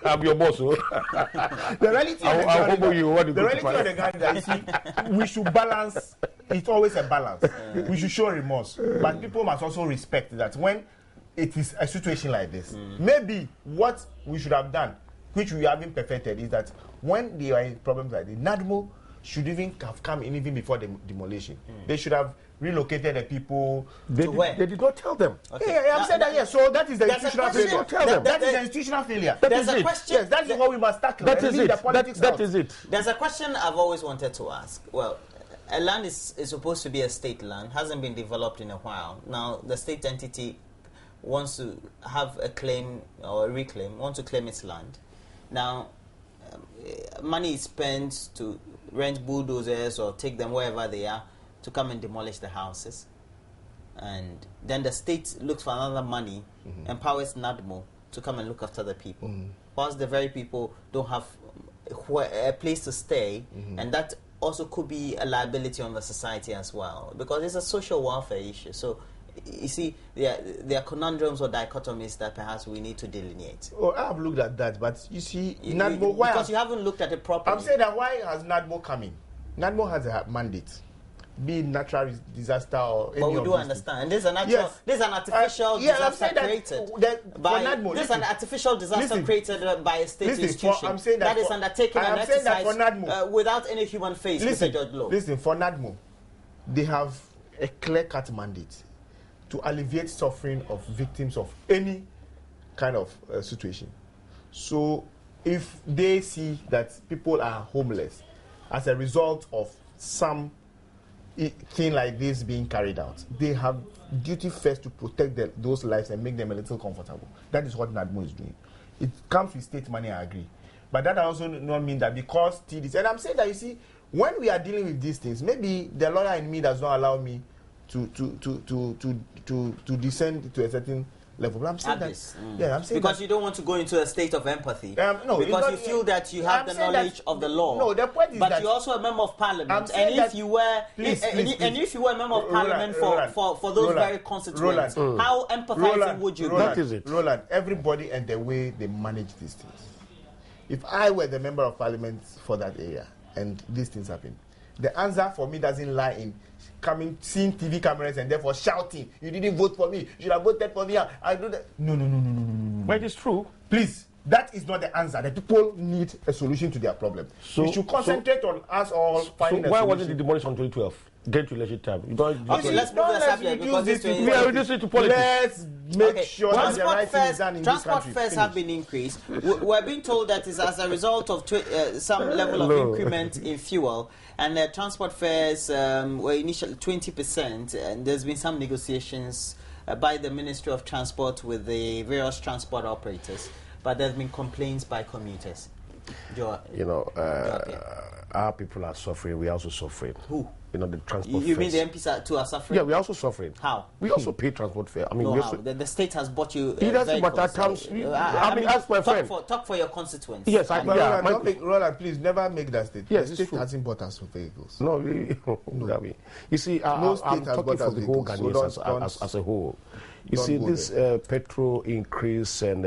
I'm your boss. The reality of the guy that you see, we should balance. It's always a balance. We should show remorse, but people must also respect that when it is a situation like this. Maybe what we should have done, which we haven't perfected, is that when there are problems like this, NADMO should even have come in even before the demolition. They should have relocated the people. They did not tell them. Okay. I'm saying that, yes. So that is the institutional failure. That is the institutional failure. There's a question. Yes, that is what we must tackle. That is it. That is it. There's a question I've always wanted to ask. Well, a land is supposed to be a state land, hasn't been developed in a while. Now, the state entity wants to have a claim or a reclaim, wants to claim its land. Now, money is spent to rent bulldozers or take them wherever they are to come and demolish the houses. And then the state looks for another money, empowers NADMO to come and look after the people. Whilst the very people don't have a place to stay, and that also could be a liability on the society as well, because it's a social welfare issue. So, you see, there are conundrums or dichotomies that perhaps we need to delineate. Oh, I have looked at that, but you see, NADMO, because you haven't looked at it properly. I'm saying that why has NADMO come in? NADMO has a mandate, be it natural disaster or any. But we do understand. And this is an artificial disaster created. This is an artificial disaster created by a state institution that is undertaken and exercised without any human face. Listen, for NADMO, they have a clear-cut mandate to alleviate suffering of victims of any kind of situation. So if they see that people are homeless as a result of some thing like this being carried out, they have duty first to protect those lives and make them a little comfortable. That is what NADMO is doing. It comes with state money, I agree. But that also not mean that because TDs, and I'm saying that, you see, when we are dealing with these things, maybe the lawyer in me does not allow me to descend to a certain level. But I'm saying I'm saying because you don't want to go into a state of empathy. No, because you feel that you have the knowledge of the law. No, the point is but you're also a member of parliament, and if you were a member of parliament for those very constituents, how empathizing would you be? That is it. Roland, everybody and the way they manage these things. If I were the member of parliament for that area and these things happen, the answer for me doesn't lie in seeing TV cameras and therefore shouting, "You didn't vote for me. You should have voted for me." I do that. No. But it is true. Please, that is not the answer. The people need a solution to their problem. So we should concentrate on us all finding a solution. Why wasn't the demolition on 2012? Get to election time. Okay, let's move the subject because we are reducing to politics. Let's make sure that the right thing is done in this country. Transport fares have been increased. We're being told that it's as a result of some level of increment in fuel, and transport fares were initially 20%, and there's been some negotiations by the Ministry of Transport with the various transport operators, but there's been complaints by commuters. Our people are suffering. We are also suffering. Who? The transport. You mean the MPs too are suffering? Yeah, we are also suffering. How? We also pay transport fare. I mean, the state has bought you. It doesn't matter. Ask my friend. Talk for your constituents. Yes, Roland, please never make that statement. Yes, the state hasn't bought us vehicles. No. You see, I'm talking for the whole Ghanaians as a whole. You see, this petrol increase and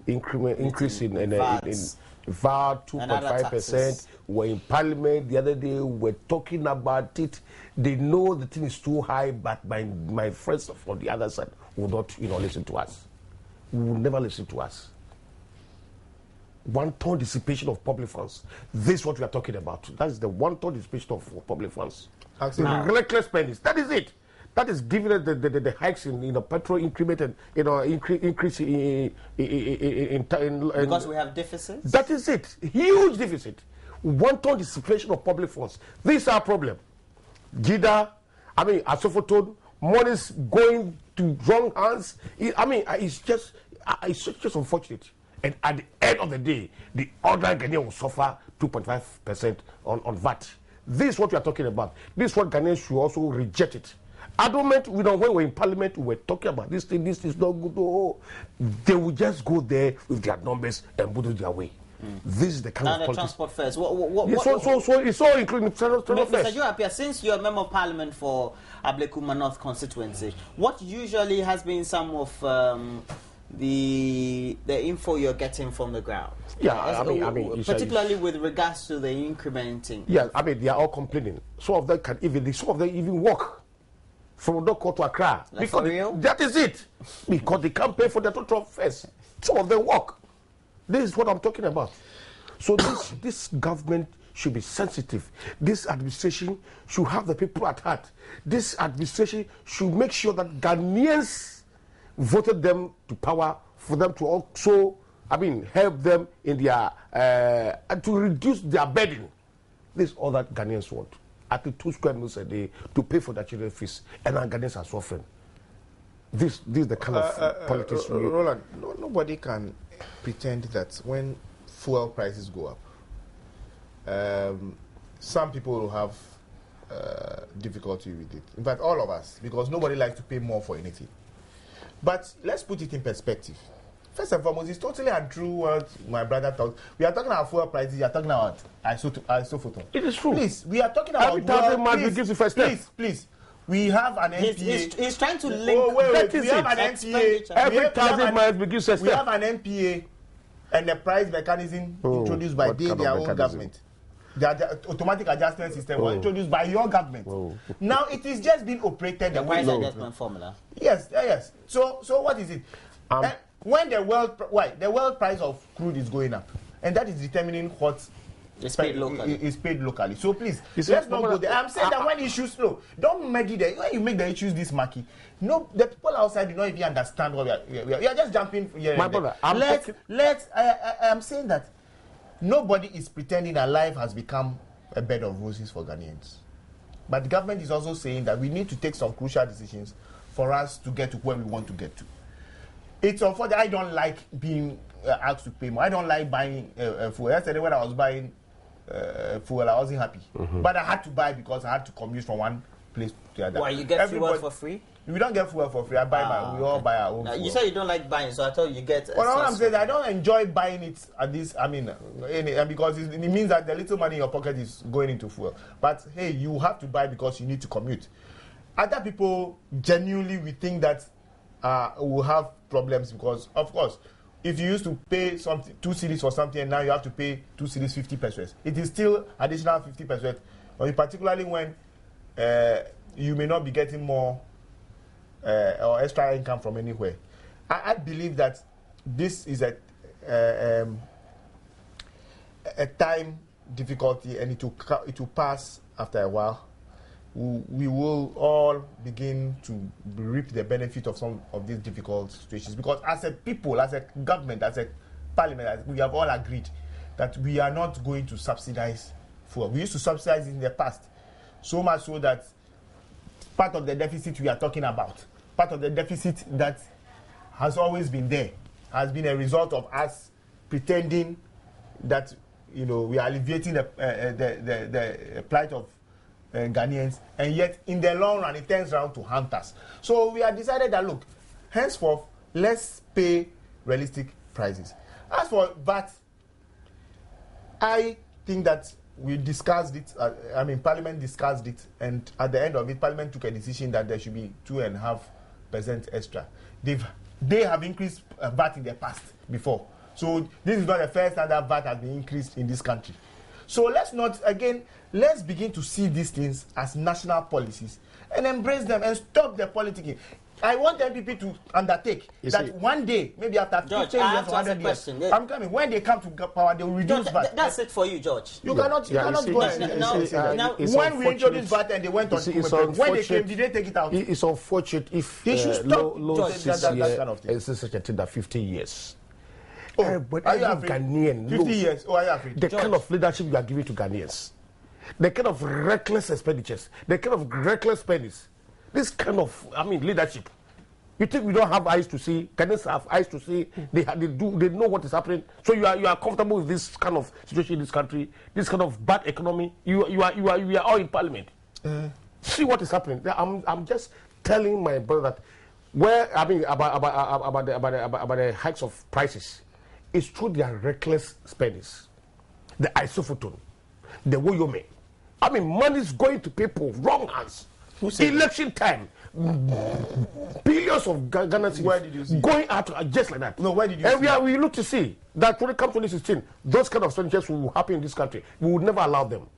increase in VAT 2.5%. We're in Parliament the other day. We're talking about it. They know the thing is too high, but my friends from the other side will not, listen to us. Will never listen to us. One-ton dissipation of public funds. This is what we are talking about. That is the one-ton dissipation of public funds. Reckless spending. That is it. That is giving us the hikes in petrol increment and increase in because we have deficits. That is it. Huge deficit. One-ton dissipation of public funds. This is our problem. Gida, Asofotone, money's going to wrong hands. It's just unfortunate. And at the end of the day, the ordinary Ghanaian will suffer 2.5% on VAT. This is what we are talking about. This is what Ghanaians should also reject it. I don't mean, when we're in Parliament, we were talking about this thing, this is not good. Oh, they will just go there with their numbers and put it their way. This is the kind of politics. Transport fares. So it's all including transport fares. Mr. Joapia, since you're a member of Parliament for Ablekuma North constituency, what usually has been some of the info you're getting from the ground? Yeah, particularly with regards to the incrementing. Yeah, they are all complaining. Some of them even walk from Odoko to Accra. For real? That is it. Because they can't pay for the total fares. Some of them walk. This is what I'm talking about. So this government should be sensitive. This administration should have the people at heart. This administration should make sure that Ghanaians voted them to power for them to also, help them in their, to reduce their burden. This is all that Ghanaians want. At the 2 square meals a day to pay for their children's fees, and our Ghanaians are suffering. This is the kind of politics. Roland, nobody can pretend that when fuel prices go up, some people will have difficulty with it. In fact, all of us, because nobody likes to pay more for anything. But let's put it in perspective. first and foremost, it's totally untrue what my brother talks. We are talking about fuel prices. You are talking about isophoton. It is true. Please, we are talking about. Every thousand miles we give you first step. Please. We have an NPA. He's trying to link. Oh, wait. We have an NPA. Every 1,000 miles we give first We step. have an NPA and a price mechanism introduced by their own government. The automatic adjustment system was introduced by your government. Now it is just being operated. The price adjustment formula. Yes. So what is it? When the world price of crude is going up, and that is determining what it's paid locally. So please, let's not go there. I'm saying that when issues flow, don't make it when you make the issues this murky. No, the people outside do not even understand what we are just jumping here. My brother, I'm saying that nobody is pretending that life has become a bed of roses for Ghanaians. But the government is also saying that we need to take some crucial decisions for us to get to where we want to get to. It's unfortunate. I don't like being asked to pay more. I don't like buying fuel. Yesterday when I was buying fuel, I wasn't happy. But I had to buy because I had to commute from one place to the other. Why, you get fuel for free? We don't get fuel for free. I buy we all buy our own fuel. You said you don't like buying, so I thought you get... Well, all I'm saying is I don't enjoy buying it at this, because it means that the little money in your pocket is going into fuel. But, hey, you have to buy because you need to commute. Other people, genuinely, we think that will have problems because, of course, if you used to pay 2 cedis for something and now you have to pay 2 cedis 50 pesos, it is still additional 50 pesos, particularly when you may not be getting more or extra income from anywhere. I believe that this is a time difficulty and it will pass after a while. We will all begin to reap the benefit of some of these difficult situations because as a people, as a government, as a parliament, we have all agreed that we are not going to subsidize fuel. We used to subsidize in the past, so much so that part of the deficit we are talking about, part of the deficit that has always been there, has been a result of us pretending that we are alleviating the plight of Ghanaians, and yet in the long run it turns around to haunt us. So we have decided that look, henceforth let's pay realistic prices. As for VAT, I think that we discussed it. Parliament discussed it, and at the end of it, Parliament took a decision that there should be 2.5% extra. They have increased VAT in the past before, so this is not the first time that VAT has been increased in this country. So let's begin to see these things as national policies and embrace them and stop the politicking. I want MPP to undertake that one day, maybe after 15 years or 100 years, I'm coming. When they come to power, they will reduce VAT. That's it for you, George. You cannot go and when we introduced VAT and they went on, when they came, did they take it out? It's unfortunate if they should stop that kind of thing. It's such a thing that 50 years. But are you afraid? Ghanaian 50 years. Are you afraid? The kind of leadership you are giving to Ghanaians, the kind of reckless expenditures, the kind of reckless spendings, this kind of leadership. You think we don't have eyes to see? Ghanaians have eyes to see. They know what is happening. So you are comfortable with this kind of situation in this country, this kind of bad economy. You are all in Parliament. See what is happening. I'm just telling my brother that about the hikes of prices. It's through their reckless spendings, the isophoton, the woyome. Money is going to people wrong hands. Election time, billions of Ghana cedis going out just like that. No, where did you? And we look to see that when it comes to 2016, those kind of expenditures will happen in this country. We would never allow them.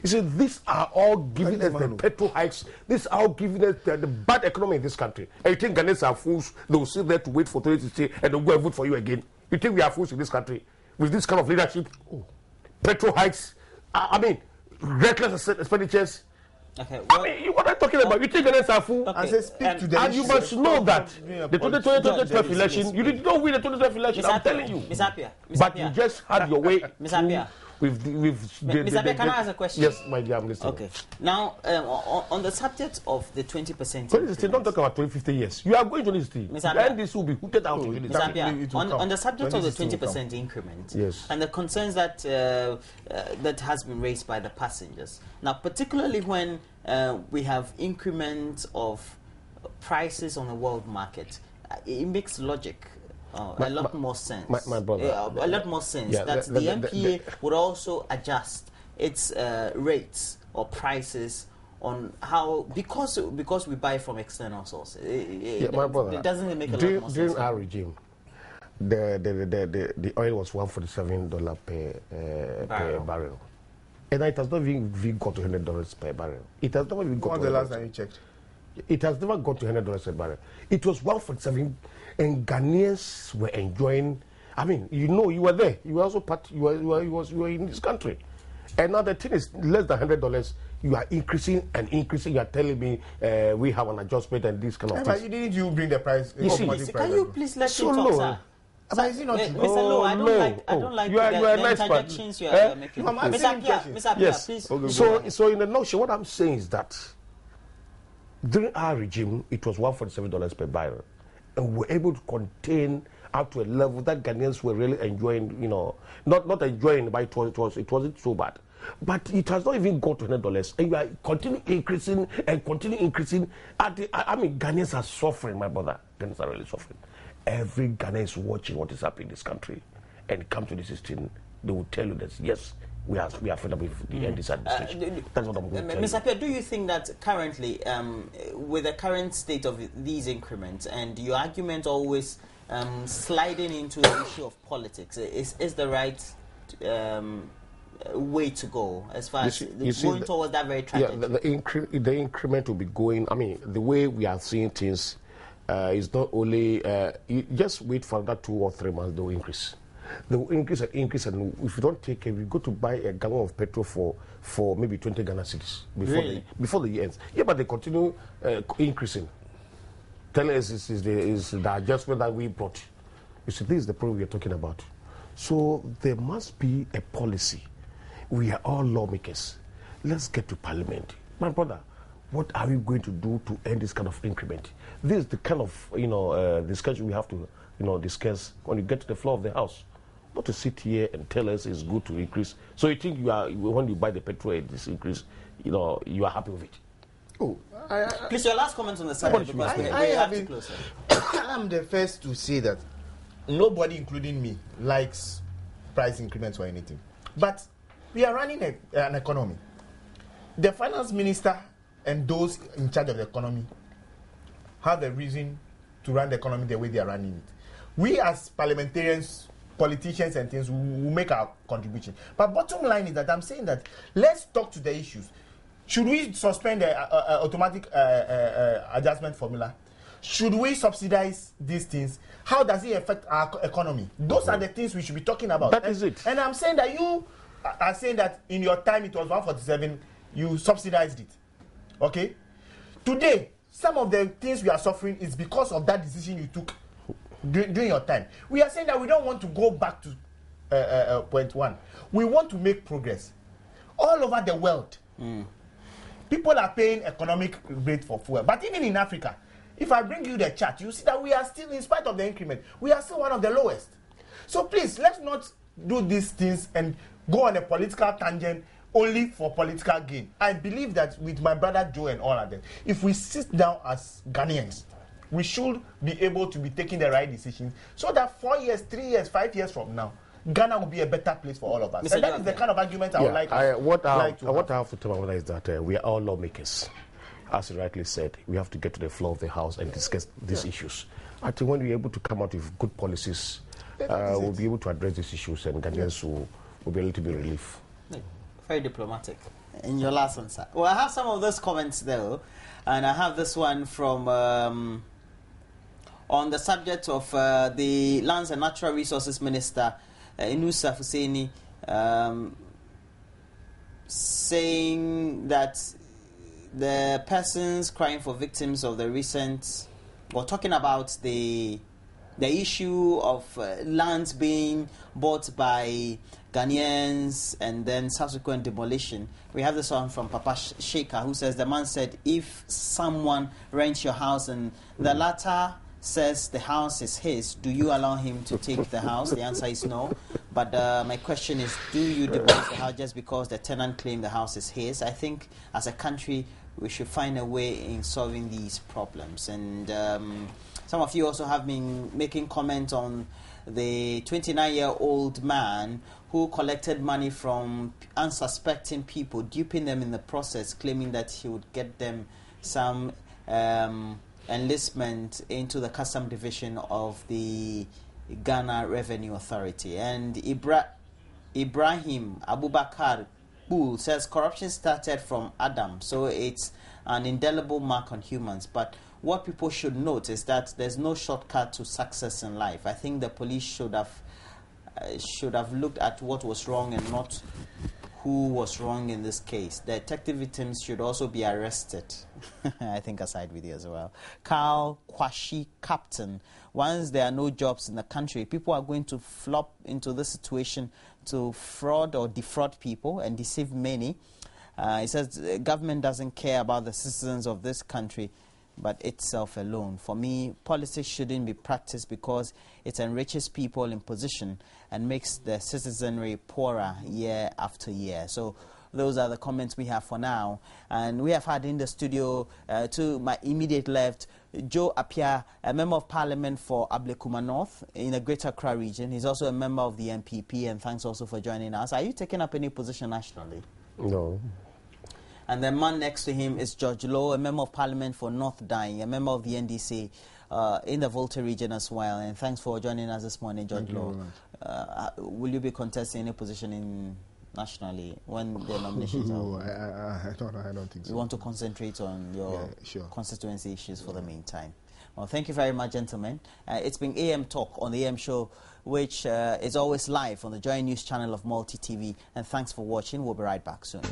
You see, these are all giving us the petrol hikes. These are all giving us the bad economy in this country. And you think Ghanaians are fools? They will sit there to wait for 2016 and they'll go and vote for you again. You think we are fools in this country with this kind of leadership? Petrol hikes, reckless expenditures. Okay, what are you talking about? You think Ghanaians are fools? Okay. I say speak to them. And you must know that the 2012 election, you did not win the 2012 election. I'm telling you. But you just had your way. Ms. Appiah, can I ask a question? Yes, my dear, I'm listening. Okay. Now, on the subject of the 20%... 2016, don't talk about 50 years. You are going to this thing. Then this will be hooted out. Ms. Appiah, on the subject of the 20% increment, yes, and the concerns that that has been raised by the passengers. Now, particularly when we have increment of prices on the world market, it makes logic a lot more sense. My brother. A lot more sense. Yeah, that the MPA would also adjust its rates or prices on how, because we buy from external sources. My brother. It doesn't make a lot more sense. During our regime, the oil was $147 per barrel. And it has not even got to $100 per barrel. It has never even got to the last time you checked? It has never got to $100 per barrel. It was $147, and Ghanaians were enjoying. I mean, you were there. You were also you were in this country. And now the thing is less than $100. You are increasing and increasing. You are telling me we have an adjustment and this kind of thing. But didn't you bring the price? You see, can you please let me talk, sir? But is it not Mr. Low, I don't like you are a nice interjections you are making. Mr. Apia, yes. please. Okay, so in a nutshell, what I'm saying is that during our regime, it was $147 per barrel, and we were able to contain up to a level that Ghanaians were really enjoying. Not enjoying, but it wasn't so bad. But it has not even got to $100, and you are continuing increasing and continuing increasing. I mean, Ghanaians are suffering, my brother. Ghanaians are really suffering. Every Ghanaian is watching what is happening in this country, and come to this system, they will tell you that yes, we are fed up with this administration. That's what I'm going to tell you. Mr. Apia, do you think that currently, with the current state of these increments, and your argument always sliding into the issue of politics, is the right way to go as far as going towards that very trajectory? Yeah, the increment will be going. I mean, the way we are seeing things. Is not only you just wait for that 2 or 3 months, they will increase. They will increase, and if you don't take care, you go to buy a gallon of petrol for maybe 20 Ghana cedis before the year ends. Yeah, but they continue increasing. Tell us is the adjustment that we brought. You see, this is the problem we are talking about. So there must be a policy. We are all lawmakers. Let's get to Parliament, my brother. What are we going to do to end this kind of increment? This is the kind of discussion we have to discuss when you get to the floor of the House. Not to sit here and tell us it's good to increase. So you think when you buy the petrol at this increase, you are happy with it? Oh, please, your last comments on the subject, because we have to close. I'm the first to say that nobody, including me, likes price increments or anything. But we are running an economy. The finance minister and those in charge of the economy have a reason to run the economy the way they are running it. We as parliamentarians, politicians and things, will make our contribution. But bottom line is that I'm saying that let's talk to the issues. Should we suspend the automatic adjustment formula? Should we subsidize these things? How does it affect our economy? Those are the things we should be talking about. That is it. And I'm saying that you are saying that in your time it was 147, you subsidized it. Okay? Today, some of the things we are suffering is because of that decision you took during your time. We are saying that we don't want to go back to point one. We want to make progress. All over the world, people are paying economic rate for fuel. But even in Africa, if I bring you the chart, you see that we are still, in spite of the increment, we are still one of the lowest. So please, let's not do these things and go on a political tangent only for political gain. I believe that with my brother Joe and all of them, if we sit down as Ghanaians, we should be able to be taking the right decisions so that 4 years, 3 years, 5 years from now, Ghana will be a better place for all of us. And that is the kind of argument I would like to have. What I have to tell my brother is that we are all lawmakers. As you rightly said, we have to get to the floor of the House and discuss these issues. I think when we're able to come out with good policies, we'll be able to address these issues, and Ghanaians will be able to be relief. Very diplomatic. In your last one, sir. Well, I have some of those comments though, and I have this one from on the subject of the Lands and Natural Resources Minister Inusa Fuseni saying that the persons crying for victims of the recent, or talking about the issue of lands being bought by Ghanaians and then subsequent demolition. We have this one from Papa Shaker, who says the man said, if someone rents your house and the latter says the house is his, do you allow him to take the house? The answer is no. But my question is, do you demolish the house just because the tenant claims the house is his? I think as a country we should find a way in solving these problems. And Some of you also have been making comment on the 29-year-old man who collected money from unsuspecting people, duping them in the process, claiming that he would get them some enlistment into the custom division of the Ghana Revenue Authority. And Ibrahim Abubakar Bull says corruption started from Adam, so it's an indelible mark on humans. But what people should note is that there's no shortcut to success in life. I think the police should have looked at what was wrong and not who was wrong in this case. The detective victims should also be arrested. I think I side with you as well. Carl Kwashi Captain, once there are no jobs in the country, people are going to flop into this situation to fraud or defraud people and deceive many. He says the government doesn't care about the citizens of this country but itself alone. For me, politics shouldn't be practiced because it enriches people in position and makes the citizenry poorer year after year. So those are the comments we have for now. And we have had in the studio, to my immediate left, Joe Appiah, a member of parliament for Ablekuma North in the Greater Accra region. He's also a member of the MPP, and thanks also for joining us. Are you taking up any position nationally? No. And the man next to him is George Lowe, a member of parliament for North Dying, a member of the NDC in the Volta region as well. And thanks for joining us this morning, George Lowe. Will you be contesting any position nationally when the nominations are over? I don't think so. You want to concentrate on your constituency issues for the meantime. Well, thank you very much, gentlemen. It's been AM Talk on the AM Show, which is always live on the Joy News channel of Multi TV. And thanks for watching. We'll be right back soon.